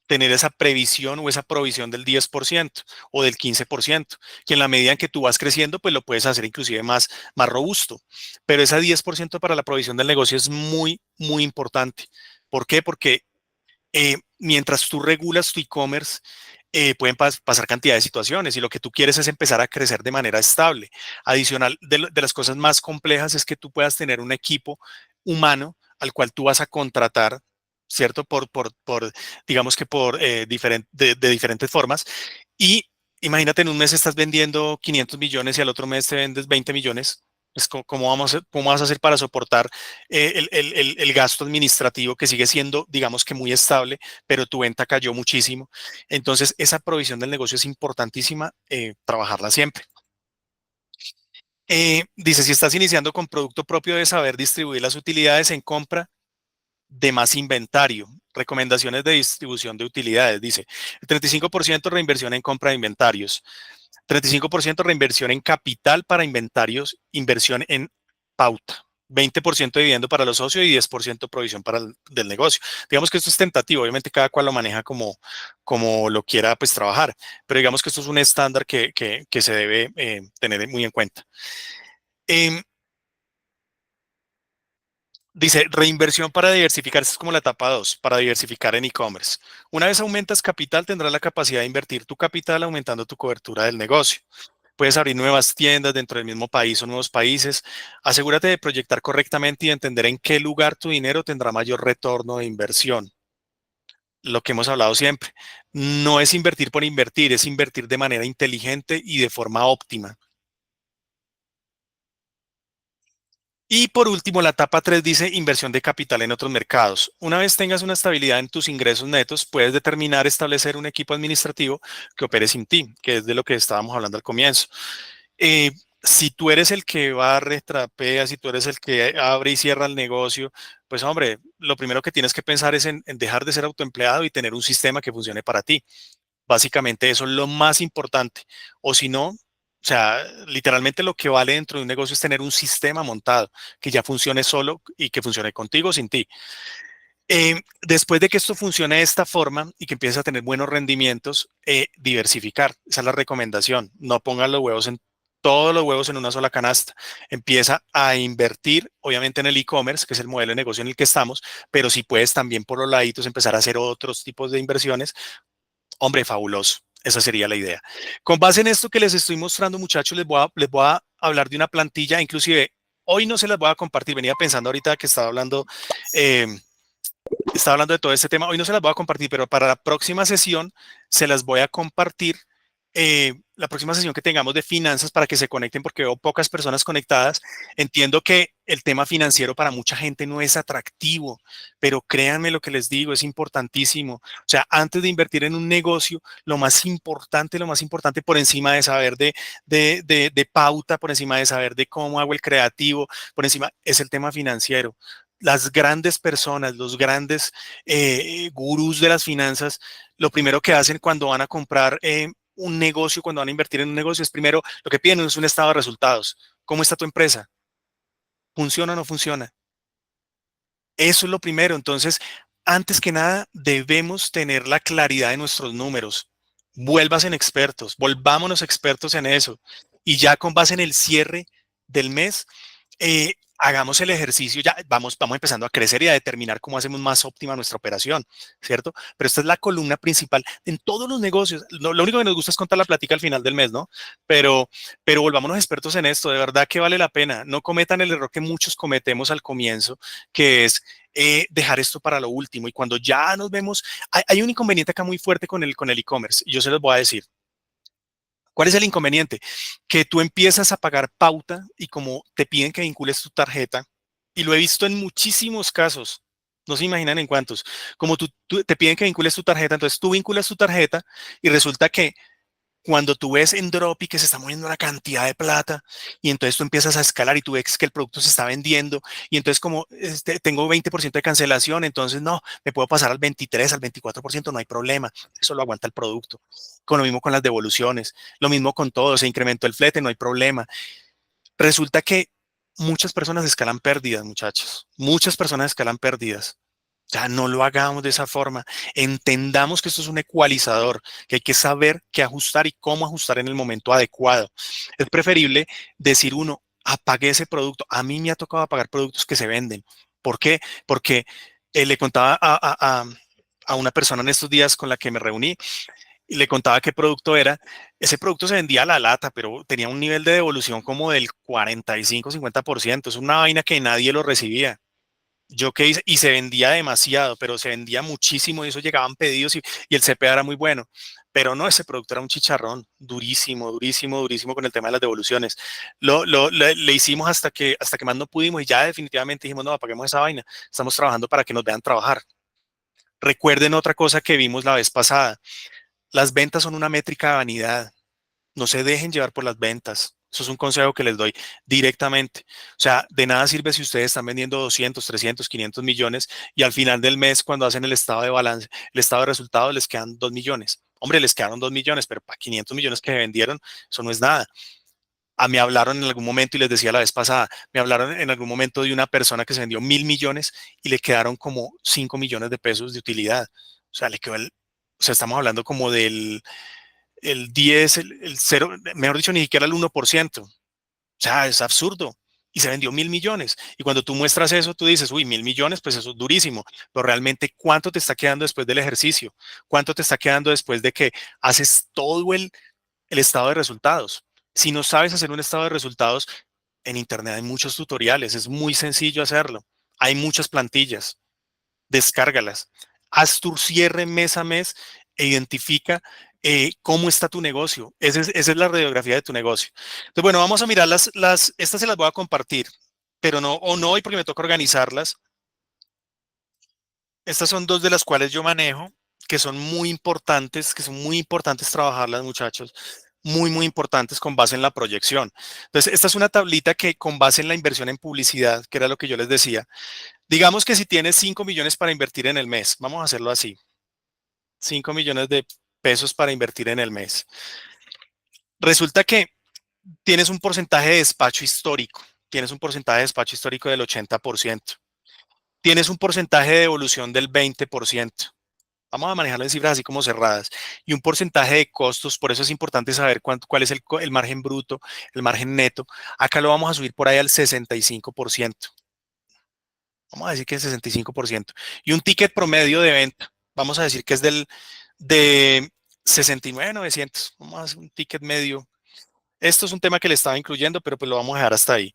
tener esa previsión o esa provisión del 10% o del 15%, que en la medida en que tú vas creciendo, pues lo puedes hacer inclusive más robusto. Pero ese 10% para la provisión del negocio es muy, muy importante. ¿Por qué? Porque mientras tú regulas tu e-commerce, pueden pasar cantidad de situaciones y lo que tú quieres es empezar a crecer de manera estable. Adicional, de las cosas más complejas es que tú puedas tener un equipo humano al cual tú vas a contratar, ¿cierto? Digamos que de diferentes formas. Y imagínate, en un mes estás vendiendo 500 millones y al otro mes te vendes 20 millones. Pues, ¿cómo vas a hacer para soportar el gasto administrativo que sigue siendo, digamos que muy estable, pero tu venta cayó muchísimo? Entonces, esa provisión del negocio es importantísima, trabajarla siempre. Dice, si estás iniciando con producto propio, debes saber distribuir las utilidades en compra de más inventario. Recomendaciones de distribución de utilidades. Dice, el 35% reinversión en compra de inventarios, 35% reinversión en capital para inventarios, inversión en pauta. 20% dividendo para los socios y 10% provisión del negocio. Digamos que esto es tentativo, obviamente cada cual lo maneja como lo quiera pues trabajar, pero digamos que esto es un estándar que se debe tener muy en cuenta. Eh, Dice, reinversión para diversificar, esta es como la etapa 2 para diversificar en e-commerce. Una vez aumentas capital, tendrás la capacidad de invertir tu capital aumentando tu cobertura del negocio. Puedes abrir nuevas tiendas dentro del mismo país o nuevos países. Asegúrate de proyectar correctamente y de entender en qué lugar tu dinero tendrá mayor retorno de inversión. Lo que hemos hablado siempre. No es invertir por invertir, es invertir de manera inteligente y de forma óptima. Y por último, la etapa 3 dice inversión de capital en otros mercados. Una vez tengas una estabilidad en tus ingresos netos, puedes determinar establecer un equipo administrativo que opere sin ti, que es de lo que estábamos hablando al comienzo. Si tú eres el que barre, trapea, si tú eres el que abre y cierra el negocio, pues hombre, lo primero que tienes que pensar es en dejar de ser autoempleado y tener un sistema que funcione para ti. Básicamente eso es lo más importante. O si no, o sea, literalmente lo que vale dentro de un negocio es tener un sistema montado que ya funcione solo y que funcione contigo o sin ti. Después de que esto funcione de esta forma y que empieces a tener buenos rendimientos, diversificar. Esa es la recomendación. No pongas todos los huevos en una sola canasta. Empieza a invertir, obviamente, en el e-commerce, que es el modelo de negocio en el que estamos, pero si puedes también por los laditos empezar a hacer otros tipos de inversiones, hombre, fabuloso. Esa sería la idea. Con base en esto que les estoy mostrando, muchachos, les voy a hablar de una plantilla, inclusive hoy no se las voy a compartir. Venía pensando ahorita que eh, estaba hablando de todo este tema. Hoy no se las voy a compartir, pero para la próxima sesión se las voy a compartir. La próxima sesión que tengamos de finanzas para que se conecten, porque veo pocas personas conectadas. Entiendo que el tema financiero para mucha gente no es atractivo, pero créanme lo que les digo, es importantísimo. O sea, antes de invertir en un negocio, lo más importante por encima de saber de pauta, por encima de saber de cómo hago el creativo, por encima es el tema financiero. Las grandes personas, los grandes gurús de las finanzas, lo primero que hacen cuando van a comprar un negocio, cuando van a invertir en un negocio, es primero lo que piden es un estado de resultados. ¿Cómo está tu empresa? ¿Funciona o no funciona? Eso es lo primero. Entonces, antes que nada, debemos tener la claridad de nuestros números. Vuelvas en expertos, volvámonos expertos en eso. Y ya con base en el cierre del mes, hagamos el ejercicio, ya vamos empezando a crecer y a determinar cómo hacemos más óptima nuestra operación, ¿cierto? Pero esta es la columna principal en todos los negocios. Lo único que nos gusta es contar la plática al final del mes, ¿no? Pero, pero volvámonos expertos en esto, de verdad que vale la pena. No cometan el error que muchos cometemos al comienzo, que es dejar esto para lo último. Y cuando ya nos vemos, hay un inconveniente acá muy fuerte con el e-commerce, y yo se los voy a decir. ¿Cuál es el inconveniente? Que tú empiezas a pagar pauta y como te piden que vincules tu tarjeta, y lo he visto en muchísimos casos, no se imaginan en cuántos, como te piden que vincules tu tarjeta, entonces tú vinculas tu tarjeta y resulta que Cuando tú ves en Dropi que se está moviendo una cantidad de plata y entonces tú empiezas a escalar y tú ves que el producto se está vendiendo y entonces como tengo 20% de cancelación, entonces no, me puedo pasar al 23, al 24%, no hay problema, eso lo aguanta el producto. Con lo mismo con las devoluciones, lo mismo con todo, se incrementó el flete, no hay problema. Resulta que muchas personas escalan pérdidas, muchachos, muchas personas escalan pérdidas. O sea, no lo hagamos de esa forma. Entendamos que esto es un ecualizador, que hay que saber qué ajustar y cómo ajustar en el momento adecuado. Es preferible decir uno, apague ese producto. A mí me ha tocado apagar productos que se venden. ¿Por qué? Porque le contaba a una persona en estos días con la que me reuní y le contaba qué producto era. Ese producto se vendía a la lata, pero tenía un nivel de devolución como del 45-50%. Es una vaina que nadie lo recibía. Yo qué hice, y se vendía demasiado, pero se vendía muchísimo y eso llegaban pedidos y el CPA era muy bueno. Pero no, ese producto era un chicharrón, durísimo, durísimo, durísimo con el tema de las devoluciones. Le hicimos hasta que más no pudimos y ya definitivamente dijimos, no, apaguemos esa vaina. Estamos trabajando para que nos vean trabajar. Recuerden otra cosa que vimos la vez pasada. Las ventas son una métrica de vanidad. No se dejen llevar por las ventas. Eso es un consejo que les doy directamente. O sea, de nada sirve si ustedes están vendiendo 200, 300, 500 millones y al final del mes, cuando hacen el estado de balance, el estado de resultados, les quedan 2 millones. Hombre, les quedaron 2 millones, pero para 500 millones que vendieron, eso no es nada. A mí hablaron en algún momento y les decía la vez pasada, me hablaron en algún momento de una persona que se vendió 1.000 millones y le quedaron como 5 millones de pesos de utilidad. O sea, le quedó o sea, estamos hablando como del el 10, el 0, mejor dicho, ni siquiera el 1%. O sea, es absurdo. Y se vendió 1.000 millones. Y cuando tú muestras eso, tú dices, uy, 1.000 millones, pues eso es durísimo. Pero realmente, ¿cuánto te está quedando después del ejercicio? ¿Cuánto te está quedando después de que haces todo el estado de resultados? Si no sabes hacer un estado de resultados, en Internet hay muchos tutoriales. Es muy sencillo hacerlo. Hay muchas plantillas. Descárgalas. Haz tu cierre mes a mes e identifica cómo está tu negocio. Esa es la radiografía de tu negocio. Entonces, bueno, vamos a mirar estas se las voy a compartir, pero no, o no hoy porque me toca organizarlas. Estas son dos de las cuales yo manejo, que son muy importantes trabajarlas, muchachos. Muy, muy importantes con base en la proyección. Entonces, esta es una tablita que con base en la inversión en publicidad, que era lo que yo les decía. Digamos que si tienes 5 millones para invertir en el mes, vamos a hacerlo así. 5 millones de pesos para invertir en el mes. Resulta que tienes un porcentaje de despacho histórico. Tienes un porcentaje de despacho histórico del 80%. Tienes un porcentaje de devolución del 20%. Vamos a manejarlo en cifras así como cerradas. Y un porcentaje de costos, por eso es importante saber cuál es el margen bruto, el margen neto. Acá lo vamos a subir por ahí al 65%. Vamos a decir que es 65%. Y un ticket promedio de venta, vamos a decir que es de 69,900. Vamos a hacer un ticket medio. Esto es un tema que le estaba incluyendo, pero pues lo vamos a dejar hasta ahí.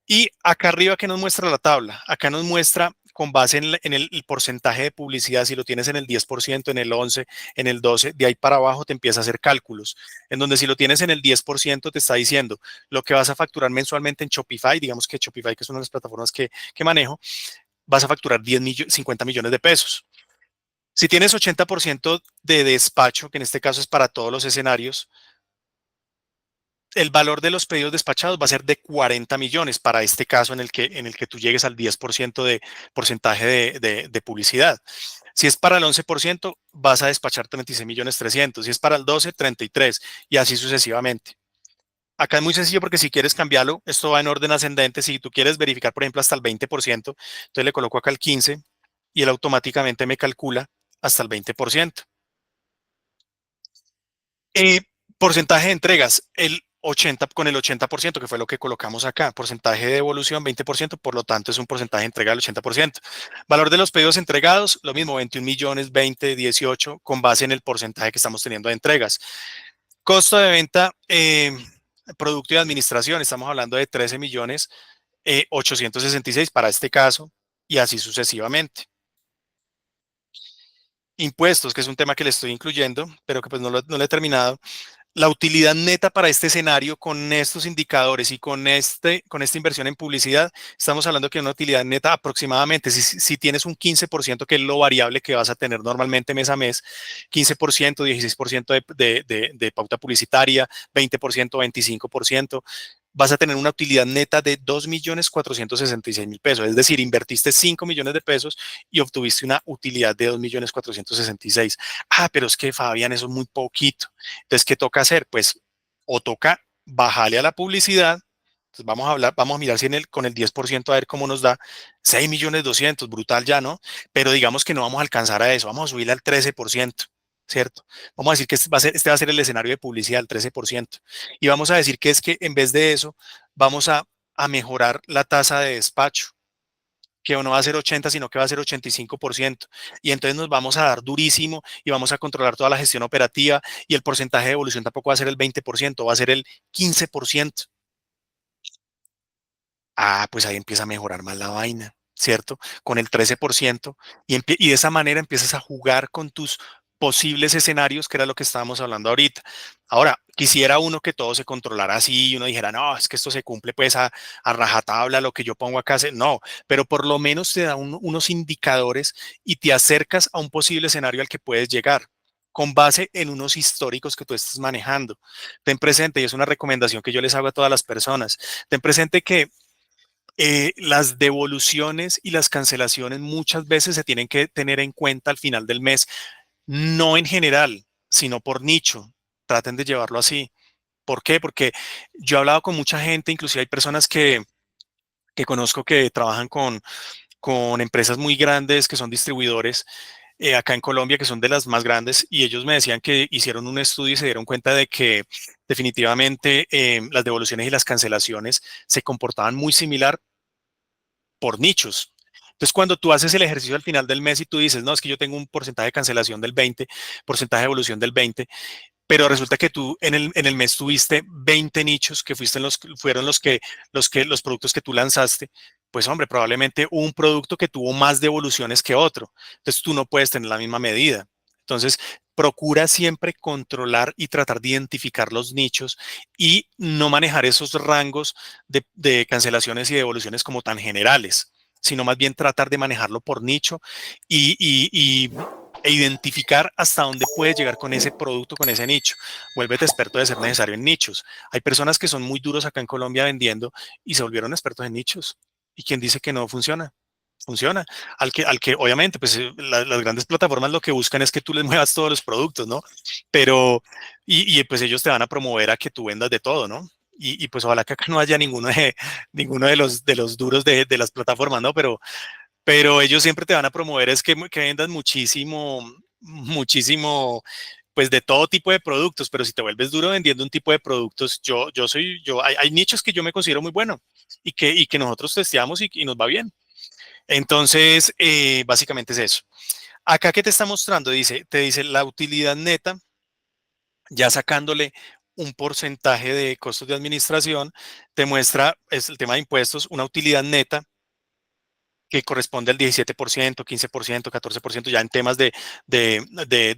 Y acá arriba, ¿qué nos muestra la tabla? Acá nos muestra con base en el porcentaje de publicidad, si lo tienes en el 10%, en el 11%, en el 12%, de ahí para abajo te empieza a hacer cálculos, en donde si lo tienes en el 10% te está diciendo lo que vas a facturar mensualmente en Shopify, digamos que Shopify, que es una de las plataformas que manejo, vas a facturar 50 millones de pesos. Si tienes 80% de despacho, que en este caso es para todos los escenarios, el valor de los pedidos despachados va a ser de 40 millones para este caso en el que tú llegues al 10% de porcentaje de publicidad. Si es para el 11%, vas a despachar 36 millones 300. Si es para el 12, 33 y así sucesivamente. Acá es muy sencillo porque si quieres cambiarlo, esto va en orden ascendente. Si tú quieres verificar, por ejemplo, hasta el 20%, entonces le coloco acá el 15 y él automáticamente me calcula hasta el 20%. Eh, Porcentaje de entregas, con el 80%, que fue lo que colocamos acá. Porcentaje de devolución, 20%, por lo tanto es un porcentaje de entrega del 80%. Valor de los pedidos entregados, lo mismo, 21 millones, 20, 18, con base en el porcentaje que estamos teniendo de entregas. Costo de venta, producto y administración, estamos hablando de 13 millones 866 para este caso y así sucesivamente. Impuestos, que es un tema que le estoy incluyendo, pero que pues no lo he terminado. La utilidad neta para este escenario con estos indicadores y con esta inversión en publicidad, estamos hablando que una utilidad neta aproximadamente, si tienes un 15%, que es lo variable que vas a tener normalmente mes a mes, 15%, 16% de pauta publicitaria, 20%, 25%, vas a tener una utilidad neta de 2.466.000 pesos. Es decir, invertiste 5 millones de pesos y obtuviste una utilidad de 2.466.000. Ah, pero es que Fabián, eso es muy poquito. Entonces, ¿qué toca hacer? Pues o toca bajarle a la publicidad. Entonces vamos a hablar, vamos a mirar si con el 10% a ver cómo nos da 6.200.000, brutal ya, ¿no? Pero digamos que no vamos a alcanzar a eso, vamos a subirle al 13%, ¿cierto? Vamos a decir que este va a ser el escenario de publicidad, el 13%. Y vamos a decir que es que en vez de eso, vamos a mejorar la tasa de despacho, que no va a ser 80, sino que va a ser 85%. Y entonces nos vamos a dar durísimo y vamos a controlar toda la gestión operativa y el porcentaje de evolución tampoco va a ser el 20%, va a ser el 15%. Ah, pues ahí empieza a mejorar más la vaina, ¿cierto? Con el 13% y de esa manera empiezas a jugar con tus posibles escenarios, que era lo que estábamos hablando ahorita. Ahora, quisiera uno que todo se controlara así y uno dijera, no, es que esto se cumple pues a rajatabla, lo que yo pongo acá, no, pero por lo menos te da unos indicadores y te acercas a un posible escenario al que puedes llegar con base en unos históricos que tú estés manejando. Ten presente, y es una recomendación que yo les hago a todas las personas, ten presente que las devoluciones y las cancelaciones muchas veces se tienen que tener en cuenta al final del mes, no en general, sino por nicho. Traten de llevarlo así. ¿Por qué? Porque yo he hablado con mucha gente, inclusive hay personas que conozco que trabajan con empresas muy grandes que son distribuidores acá en Colombia, que son de las más grandes, y ellos me decían que hicieron un estudio y se dieron cuenta de que definitivamente las devoluciones y las cancelaciones se comportaban muy similar por nichos. Entonces, cuando tú haces el ejercicio al final del mes y tú dices, no, es que yo tengo un porcentaje de cancelación del 20, porcentaje de evolución del 20, pero resulta que tú en el mes tuviste 20 nichos que fueron los productos que tú lanzaste, pues hombre, probablemente un producto que tuvo más devoluciones que otro. Entonces, tú no puedes tener la misma medida. Entonces, procura siempre controlar y tratar de identificar los nichos y no manejar esos rangos de cancelaciones y devoluciones como tan generales, sino más bien tratar de manejarlo por nicho e identificar hasta dónde puedes llegar con ese producto, con ese nicho. Vuélvete experto de ser necesario en nichos. Hay personas que son muy duros acá en Colombia vendiendo y se volvieron expertos en nichos. ¿Y quién dice que no funciona? Funciona. Al que obviamente, pues las grandes plataformas lo que buscan es que tú les muevas todos los productos, ¿no? Pero, pues ellos te van a promover a que tú vendas de todo, ¿no? Y pues ojalá que acá no haya ninguno de los duros de las plataformas, ¿no? Pero ellos siempre te van a promover es que vendas muchísimo, muchísimo, pues de todo tipo de productos, pero si te vuelves duro vendiendo un tipo de productos, hay nichos que yo me considero muy bueno y que nosotros testeamos y nos va bien. Entonces, básicamente es eso. Acá que te está mostrando, te dice la utilidad neta, ya sacándole un porcentaje de costos de administración, te muestra, es el tema de impuestos, una utilidad neta que corresponde al 17%, 15%, 14%, ya en temas de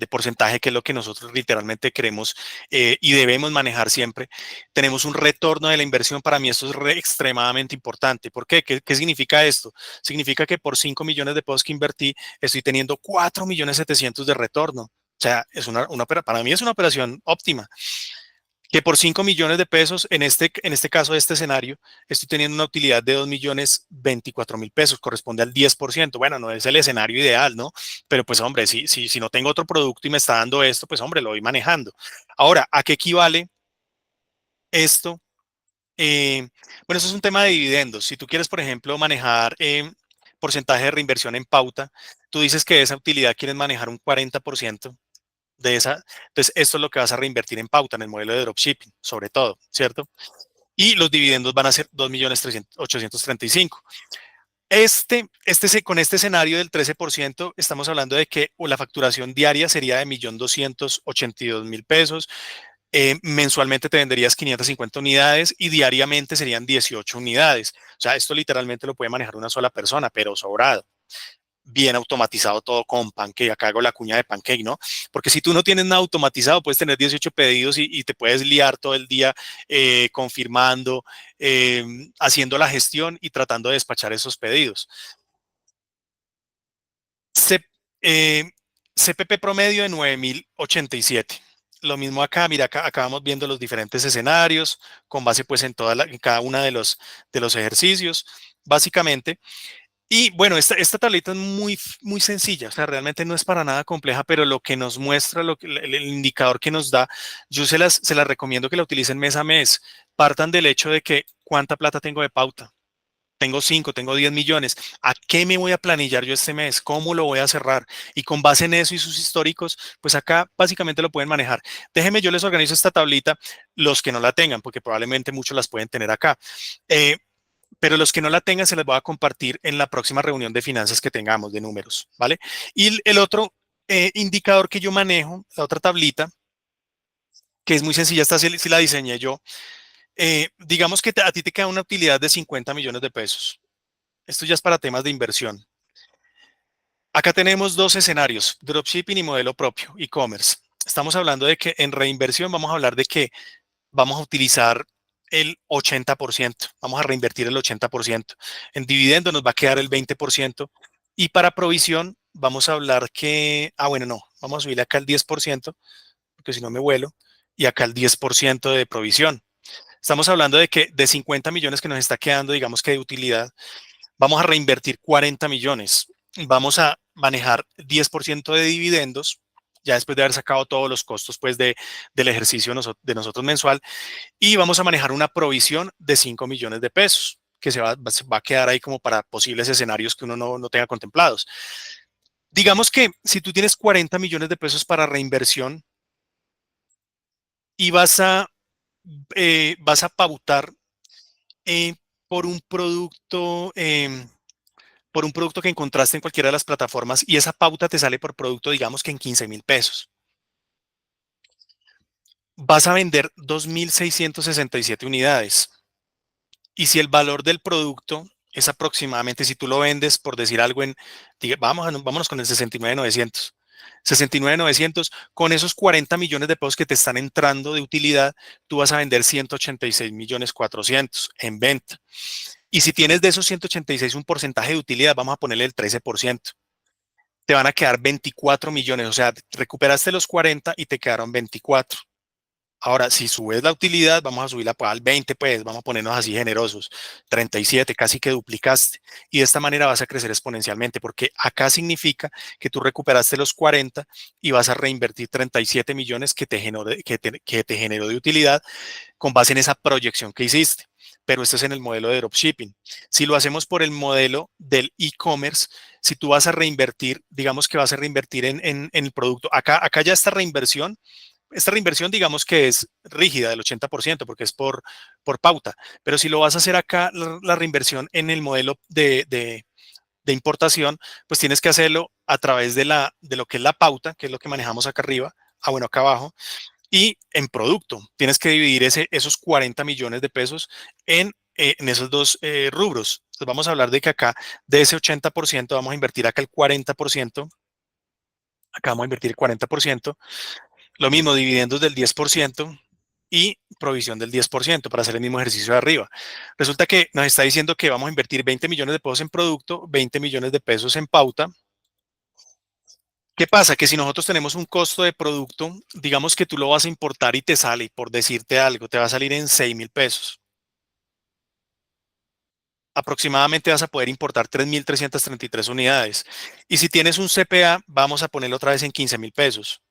porcentaje, que es lo que nosotros literalmente queremos y debemos manejar siempre. Tenemos un retorno de la inversión. Para mí esto es extremadamente importante. ¿Por qué? ¿Qué significa esto? Significa que por 5 millones de pesos que invertí, estoy teniendo 4.700.000 de retorno. O sea, para mí es una operación óptima, que por 5 millones de pesos, en este caso de este escenario, estoy teniendo una utilidad de 2.024.000 pesos, corresponde al 10%. Bueno, no es el escenario ideal, ¿no? Pero pues hombre, si no tengo otro producto y me está dando esto, pues hombre, lo voy manejando. Ahora, ¿a qué equivale esto? Bueno, eso es un tema de dividendos. Si tú quieres, por ejemplo, manejar porcentaje de reinversión en pauta, tú dices que de esa utilidad quieres manejar un 40% de esa. Entonces, esto es lo que vas a reinvertir en pauta, en el modelo de dropshipping, sobre todo, ¿cierto? Y los dividendos van a ser 2.835.000. Con este escenario del 13%, estamos hablando de que la facturación diaria sería de 1.282.000 pesos. Mensualmente te venderías 550 unidades y diariamente serían 18 unidades. O sea, esto literalmente lo puede manejar una sola persona, pero sobrado. bien automatizado todo con Pancake. Acá hago la cuña de Pancake, ¿no? Porque si tú no tienes nada automatizado, puedes tener 18 pedidos y te puedes liar todo el día confirmando, eh, haciendo la gestión y tratando de despachar esos pedidos. C- eh, CPP promedio de 9.087. Lo mismo acá, mira, acá vamos viendo los diferentes escenarios con base pues en, en cada uno de los ejercicios, básicamente. Y bueno, esta tablita es muy sencilla, o sea, realmente no es para nada compleja, pero lo que nos muestra, el indicador que nos da, yo se las recomiendo que la utilicen mes a mes. Partan del hecho de que cuánta plata tengo de pauta. Tengo 5, tengo 10 millones. ¿A qué me voy a planillar yo este mes? ¿Cómo lo voy a cerrar? Y con base en eso y sus históricos, pues acá básicamente lo pueden manejar. Déjenme, yo les organizo esta tablita, los que no la tengan, porque probablemente muchos las pueden tener acá. Eh, pero los que no la tengan se les voy a compartir en la próxima reunión de finanzas que tengamos de números, ¿vale? Y el otro indicador que yo manejo, la otra tablita, que es muy sencilla, esta sí la diseñé yo. Digamos que a ti te queda una utilidad de 50 millones de pesos. Esto ya es para temas de inversión. Acá tenemos dos escenarios, dropshipping y modelo propio, e-commerce. Estamos hablando de que en reinversión vamos a hablar de que vamos a utilizar el 80%, vamos a reinvertir el 80%. En dividendo nos va a quedar el 20%. Y para provisión vamos a hablar que, bueno, no, vamos a subir acá el 10%, porque si no me vuelo, y acá el 10% de provisión. Estamos hablando de que de 50 millones que nos está quedando, digamos que de utilidad, vamos a reinvertir 40 millones. Vamos a manejar 10% de dividendos, ya después de haber sacado todos los costos pues, del ejercicio de nosotros mensual, y vamos a manejar una provisión de 5 millones de pesos, que se va a quedar ahí como para posibles escenarios que uno no tenga contemplados. Digamos que si tú tienes 40 millones de pesos para reinversión y vas a pautar eh, por un producto por un producto que encontraste en cualquiera de las plataformas y esa pauta te sale por producto, digamos que en 15.000 pesos. Vas a vender 2.667 unidades. Y si el valor del producto es aproximadamente, si tú lo vendes, por decir algo, vámonos con el 69.900. 69.900, con esos 40 millones de pesos que te están entrando de utilidad, tú vas a vender 186.400.000 en venta. Y si tienes de esos 186 un porcentaje de utilidad, vamos a ponerle el 13%. Te van a quedar 24 millones, o sea, recuperaste los 40 y te quedaron 24. Ahora, si subes la utilidad, vamos a subirla al 20, pues vamos a ponernos así generosos, 37, casi que duplicaste. Y de esta manera vas a crecer exponencialmente, porque acá significa que tú recuperaste los 40 y vas a reinvertir 37 millones que te generó de utilidad con base en esa proyección que hiciste. Pero esto es en el modelo de dropshipping. Si lo hacemos por el modelo del e-commerce, si tú vas a reinvertir, digamos que vas a reinvertir en el producto, acá ya esta reinversión digamos que es rígida del 80% porque es por pauta, pero si lo vas a hacer acá, la reinversión en el modelo de importación, pues tienes que hacerlo a través de lo que es la pauta, que es lo que manejamos acá arriba, bueno, acá abajo, y en producto. Tienes que dividir esos 40 millones de pesos en esos dos rubros. Entonces vamos a hablar de que acá, de ese 80%, vamos a invertir acá el 40%. Acá vamos a invertir el 40%. Lo mismo, dividendos del 10% y provisión del 10% para hacer el mismo ejercicio de arriba. Resulta que nos está diciendo que vamos a invertir 20 millones de pesos en producto, 20 millones de pesos en pauta. ¿Qué pasa? Que si nosotros tenemos un costo de producto, digamos que tú lo vas a importar y te sale, por decirte algo, te va a salir en 6.000 pesos. Aproximadamente vas a poder importar 3.333 unidades. Y si tienes un CPA, vamos a ponerlo otra vez en 15.000 pesos.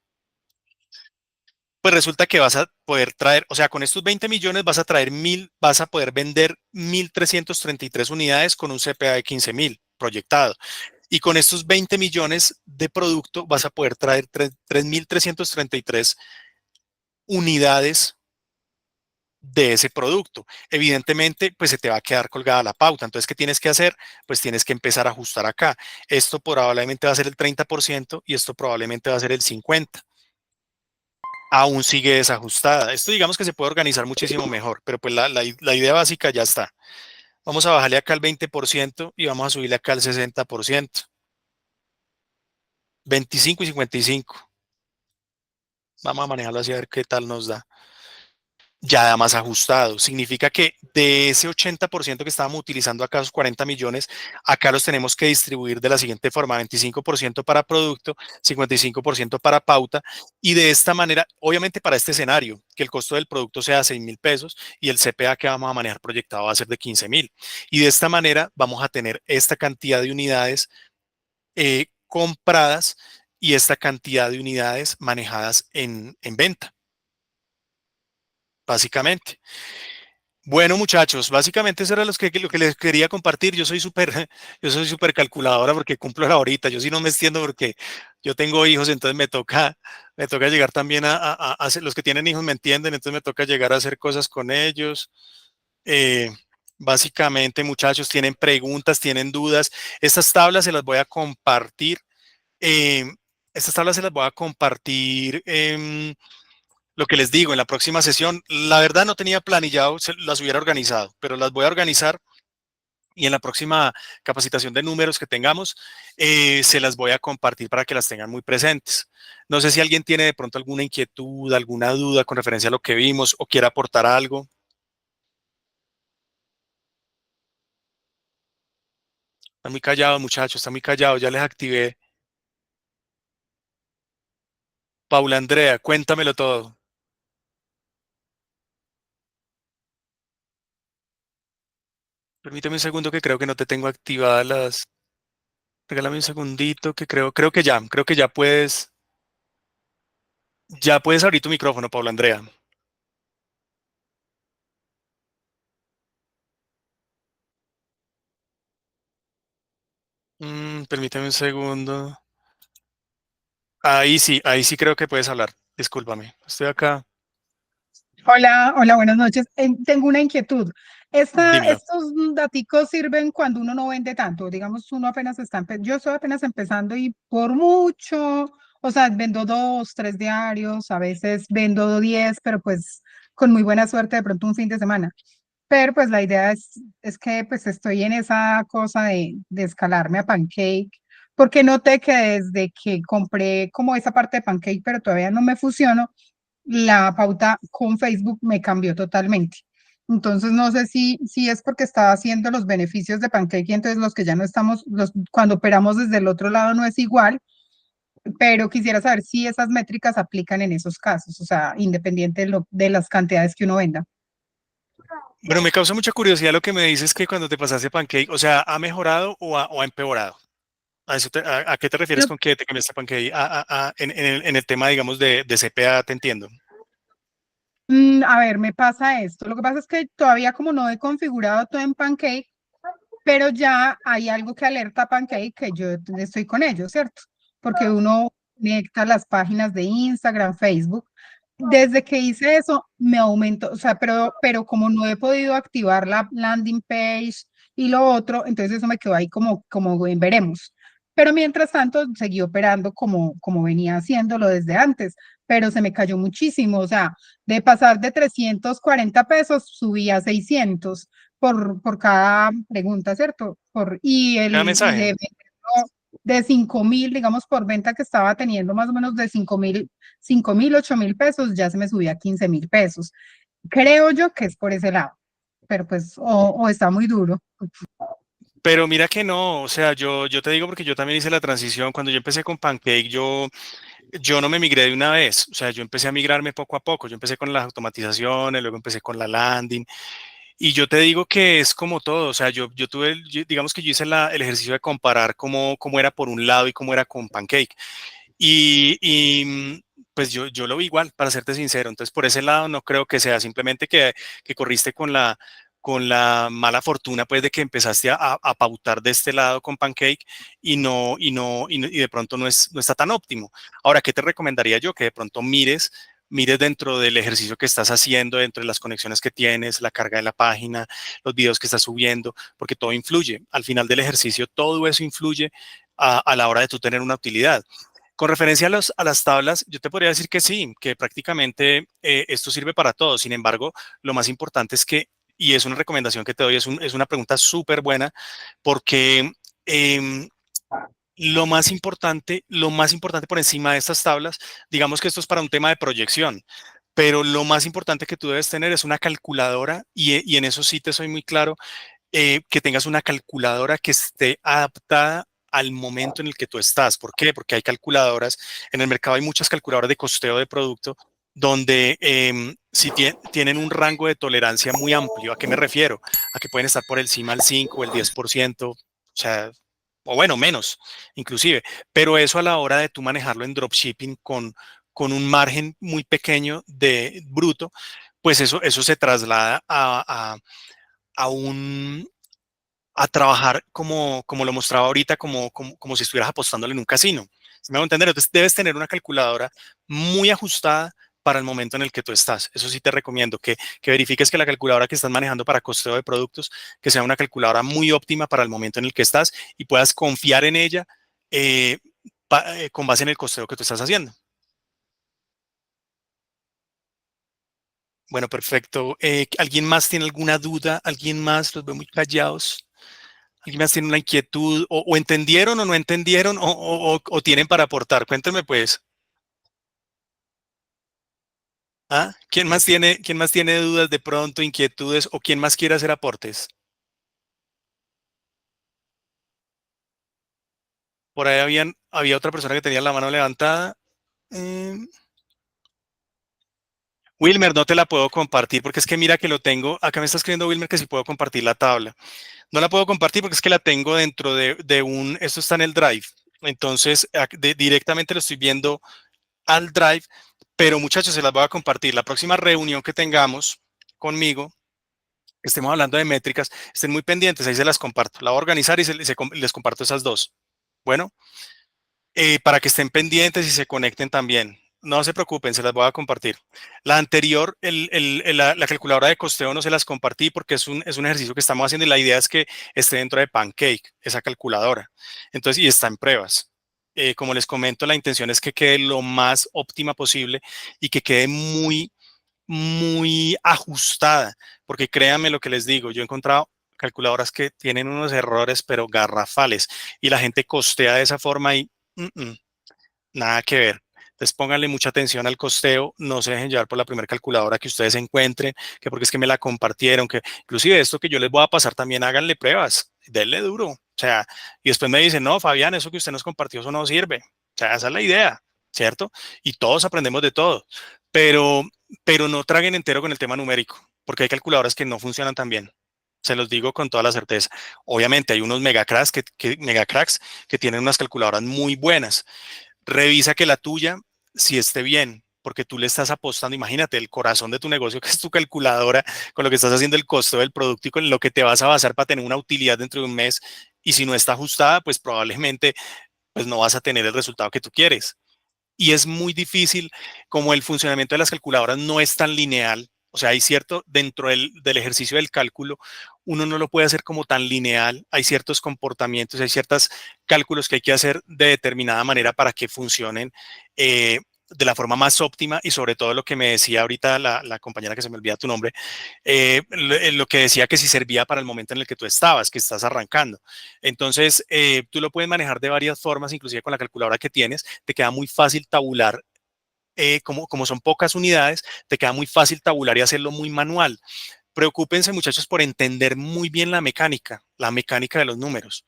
Pues resulta que vas a poder traer, o sea, con estos 20 millones vas a traer vas a poder vender 1.333 unidades con un CPA de 15.000 proyectado. Y con estos 20 millones de producto vas a poder traer 3.333 unidades de ese producto. Evidentemente, pues se te va a quedar colgada la pauta. Entonces, ¿qué tienes que hacer? Pues tienes que empezar a ajustar acá. Esto probablemente va a ser el 30% y esto probablemente va a ser el 50%. Aún sigue desajustada. Esto digamos que se puede organizar muchísimo mejor, pero pues la idea básica ya está. Vamos a bajarle acá al 20% y vamos a subirle acá al 60%. 25 y 55. Vamos a manejarlo así a ver qué tal nos da. Ya da más ajustado. Significa que de ese 80% que estábamos utilizando acá, esos 40 millones, acá los tenemos que distribuir de la siguiente forma: 25% para producto, 55% para pauta, y de esta manera, obviamente para este escenario, que el costo del producto sea 6.000 pesos y el CPA que vamos a manejar proyectado va a ser de 15.000. Y de esta manera vamos a tener esta cantidad de unidades compradas y esta cantidad de unidades manejadas en venta, básicamente. Bueno, muchachos, básicamente eso era lo que les quería compartir. Yo soy súper, yo soy súper calculadora porque cumplo la horita. Yo sí no me extiendo porque yo tengo hijos, entonces me toca llegar también a hacer, los que tienen hijos me entienden, entonces me toca llegar a hacer cosas con ellos. Eh, Básicamente, muchachos, tienen preguntas, tienen dudas. Estas tablas se las voy a compartir. eh, Estas tablas se las voy a compartir. Lo que les digo, en la próxima sesión, la verdad no tenía planillado, las hubiera organizado, pero las voy a organizar y en la próxima capacitación de números que tengamos, se las voy a compartir para que las tengan muy presentes. No sé si alguien tiene de pronto alguna inquietud, alguna duda con referencia a lo que vimos o quiera aportar algo. Está muy callado, muchachos, está muy callado, ya les activé. Paula Andrea, cuéntamelo todo. Permíteme un segundo que creo que no te tengo activadas las. Regálame un segundito que creo que ya puedes abrir tu micrófono, Paula Andrea. Permíteme un segundo. Ahí sí creo que puedes hablar. Discúlpame. Estoy acá. Hola, hola, buenas noches. Tengo una inquietud. Dímelo. Estos daticos sirven cuando uno no vende tanto. Digamos, uno apenas yo estoy apenas empezando y por mucho, o sea, vendo 2, 3 diarios, a veces vendo 10, pero pues con muy buena suerte de pronto un fin de semana. Pero pues la idea es que pues estoy en esa cosa de escalarme a Pancake, porque noté que desde que compré como esa parte de Pancake, pero todavía no me fusiono, la pauta con Facebook me cambió totalmente. Entonces no sé si es porque estaba haciendo los beneficios de Pancake y entonces los que ya no estamos, cuando operamos desde el otro lado no es igual, pero quisiera saber si esas métricas aplican en esos casos, o sea, independiente de las cantidades que uno venda. Bueno, me causa mucha curiosidad lo que me dices que cuando te pasaste a Pancake, o sea, ¿ha mejorado o ha empeorado? ¿A qué te refieres con que te cambiaste a Pancake? En el tema, digamos, de CPA, te entiendo. A ver, me pasa esto. Lo que pasa es que todavía como no he configurado todo en Pancake, pero ya hay algo que alerta a Pancake que yo estoy con ellos, ¿cierto? Porque uno conecta las páginas de Instagram, Facebook. Desde que hice eso, me aumentó, o sea, pero como no he podido activar la landing page y lo otro, entonces eso me quedó ahí como en veremos. Pero mientras tanto, seguí operando como venía haciéndolo desde antes, pero se me cayó muchísimo, o sea, de pasar de 340 pesos, subí a 600 por cada pregunta, ¿cierto? Cada Y mensaje. de 5.000, digamos, por venta que estaba teniendo más o menos de 5.000, 8.000 pesos, ya se me subía a 15.000 pesos. Creo yo que es por ese lado, pero pues, o está muy duro. Pero mira que no, o sea, yo te digo porque yo también hice la transición. Cuando yo empecé con Pancake, yo no me migré de una vez, o sea, yo empecé a migrarme poco a poco. Yo empecé con las automatizaciones, luego empecé con la landing. Y yo te digo que es como todo, o sea, yo tuve, digamos que yo hice el ejercicio de comparar cómo era por un lado y cómo era con Pancake. Pues yo lo vi igual, para serte sincero. Entonces, por ese lado, no creo que sea simplemente que corriste con la mala fortuna, pues, de que empezaste a pautar de este lado con Pancake y de pronto no está tan óptimo. Ahora, ¿qué te recomendaría yo? Que de pronto mires dentro del ejercicio que estás haciendo, dentro de las conexiones que tienes, la carga de la página, los videos que estás subiendo, porque todo influye. Al final del ejercicio, todo eso influye a la hora de tú tener una utilidad. Con referencia a las tablas, yo te podría decir que sí, que prácticamente esto sirve para todo. Sin embargo, lo más importante es que, y es una recomendación que te doy, es una pregunta súper buena, porque em, lo más importante por encima de estas tablas, digamos que esto es para un tema de proyección, pero lo más importante que tú debes tener es una calculadora y en eso sí te soy muy claro, que tengas una calculadora que esté adaptada al momento en el que tú estás. ¿Por qué? Porque hay calculadoras, en el mercado hay muchas calculadoras de costeo de producto donde si tienen un rango de tolerancia muy amplio. ¿A qué me refiero? A que pueden estar por encima del 5 o el 10%, o sea, o bueno, menos inclusive. Pero eso a la hora de tú manejarlo en dropshipping con un margen muy pequeño de bruto, pues eso se traslada a un, a trabajar como lo mostraba ahorita, como si estuvieras apostándole en un casino. ¿Sí me hago entender? Entonces debes tener una calculadora muy ajustada para el momento en el que tú estás. Eso sí te recomiendo que verifiques que la calculadora que estás manejando para costeo de productos, que sea una calculadora muy óptima para el momento en el que estás y puedas confiar en ella eh, con base en el costeo que tú estás haciendo. Bueno, perfecto. ¿Alguien más tiene alguna duda? ¿Alguien más? Los veo muy callados. ¿Alguien más tiene una inquietud? O entendieron o no entendieron? ¿O tienen para aportar? Cuéntenme pues. ¿Ah? Quién más tiene dudas de pronto, inquietudes? ¿O quién más quiere hacer aportes? Por ahí había otra persona que tenía la mano levantada. Eh, Wilmer, no te la puedo compartir porque es que mira que lo tengo. Acá me está escribiendo Wilmer que si puedo compartir la tabla. No la puedo compartir porque es que la tengo dentro de un. Esto está en el Drive. Entonces, directamente lo estoy viendo al Drive, pero muchachos, se las voy a compartir. La próxima reunión que tengamos conmigo, que estemos hablando de métricas, estén muy pendientes, ahí se las comparto. La voy a organizar y les comparto esas dos. Bueno, para que estén pendientes y se conecten también. No se preocupen, se las voy a compartir. La anterior, la calculadora de costeo no se las compartí porque es un ejercicio que estamos haciendo y la idea es que esté dentro de Pancake, esa calculadora. Entonces, y está en pruebas. Como les comento, la intención es que quede lo más óptima posible y que quede muy ajustada, porque créanme lo que les digo, yo he encontrado calculadoras que tienen unos errores, pero garrafales, y la gente costea de esa forma y nada que ver. Entonces pónganle mucha atención al costeo, no se dejen llevar por la primera calculadora que ustedes encuentren, que porque es que me la compartieron, que inclusive esto que yo les voy a pasar también háganle pruebas, denle duro. O sea, y después me dicen, no, Fabián, eso que usted nos compartió, eso no sirve. O sea, esa es la idea, ¿cierto? Y todos aprendemos de todo, pero, pero no traguen entero con el tema numérico, porque hay calculadoras que no funcionan tan bien. Se los digo con toda la certeza. Obviamente hay unos megacracks que tienen unas calculadoras muy buenas. Revisa que la tuya si esté bien, porque tú le estás apostando, imagínate, el corazón de tu negocio, que es tu calculadora, con lo que estás haciendo el costo del producto y con lo que te vas a basar para tener una utilidad dentro de un mes. Y si no está ajustada, pues probablemente pues no vas a tener el resultado que tú quieres. Y es muy difícil, como el funcionamiento de las calculadoras no es tan lineal, o sea, hay cierto, dentro del ejercicio del cálculo, uno no lo puede hacer como tan lineal, hay ciertos comportamientos, hay ciertos cálculos que hay que hacer de determinada manera para que funcionen de la forma más óptima y sobre todo lo que me decía ahorita la compañera que se me olvida tu nombre, lo que decía que si servía para el momento en el que tú estabas, que estás arrancando. Entonces, tú lo puedes manejar de varias formas, inclusive con la calculadora que tienes, te queda muy fácil tabular. Como son pocas unidades, te queda muy fácil tabular y hacerlo muy manual. Preocúpense, muchachos, por entender muy bien la mecánica de los números,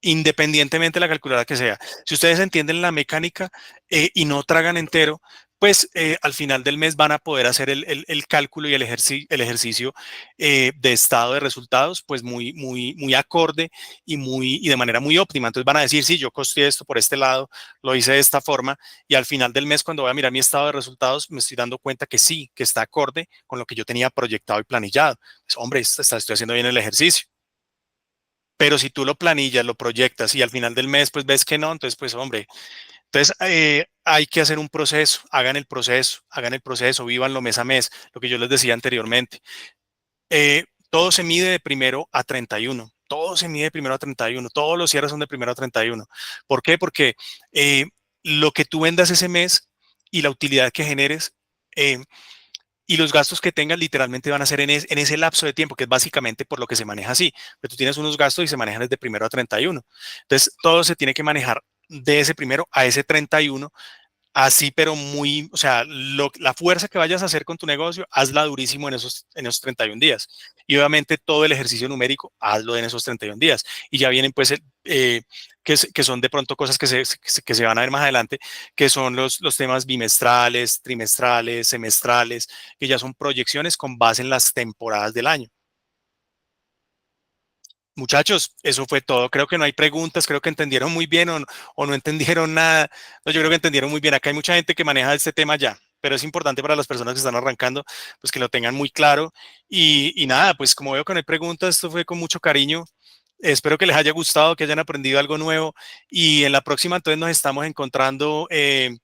independientemente de la calculadora que sea. Si ustedes entienden la mecánica y no tragan entero, pues al final del mes van a poder hacer el cálculo y el ejercicio de estado de resultados, pues muy acorde y de manera muy óptima. Entonces van a decir, sí, yo costeé esto por este lado, lo hice de esta forma, y al final del mes, cuando voy a mirar mi estado de resultados, me estoy dando cuenta que sí, que está acorde con lo que yo tenía proyectado y planillado. Pues, hombre, estoy haciendo bien el ejercicio. Pero si tú lo planillas, lo proyectas y al final del mes pues ves que no, entonces pues hombre, entonces hay que hacer un proceso, hagan el proceso, vívanlo mes a mes, lo que yo les decía anteriormente. Todo se mide de primero a 31, todo se mide de primero a 31, todos los cierres son de primero a 31. ¿Por qué? Porque lo que tú vendas ese mes y la utilidad que generes, eh, y los gastos que tengas literalmente van a ser en ese lapso de tiempo, que es básicamente por lo que se maneja así. Pero tú tienes unos gastos y se manejan desde primero a 31. Entonces, todo se tiene que manejar de ese primero a ese 31. Así, pero muy, o sea, la fuerza que vayas a hacer con tu negocio, hazla durísimo en esos 31 días. Y obviamente todo el ejercicio numérico, hazlo en esos 31 días. Y ya vienen pues, que son de pronto cosas que se van a ver más adelante, que son los temas bimestrales, trimestrales, semestrales, que ya son proyecciones con base en las temporadas del año. Muchachos, eso fue todo. Creo que no hay preguntas, creo que entendieron muy bien o no entendieron nada. No, yo creo que entendieron muy bien. Acá hay mucha gente que maneja este tema ya, pero es importante para las personas que están arrancando, pues que lo tengan muy claro. Y nada, pues como veo que no hay preguntas, esto fue con mucho cariño. Espero que les haya gustado, que hayan aprendido algo nuevo y en la próxima entonces nos estamos encontrando. Les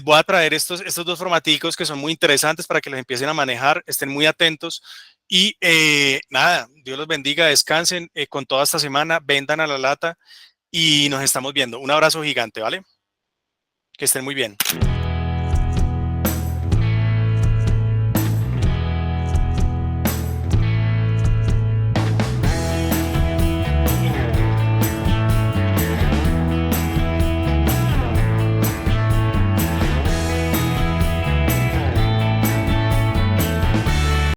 voy a traer estos dos formaticos que son muy interesantes para que los empiecen a manejar, estén muy atentos y nada, Dios los bendiga, descansen con toda esta semana, vendan a la lata y nos estamos viendo. Un abrazo gigante, ¿vale? Que estén muy bien.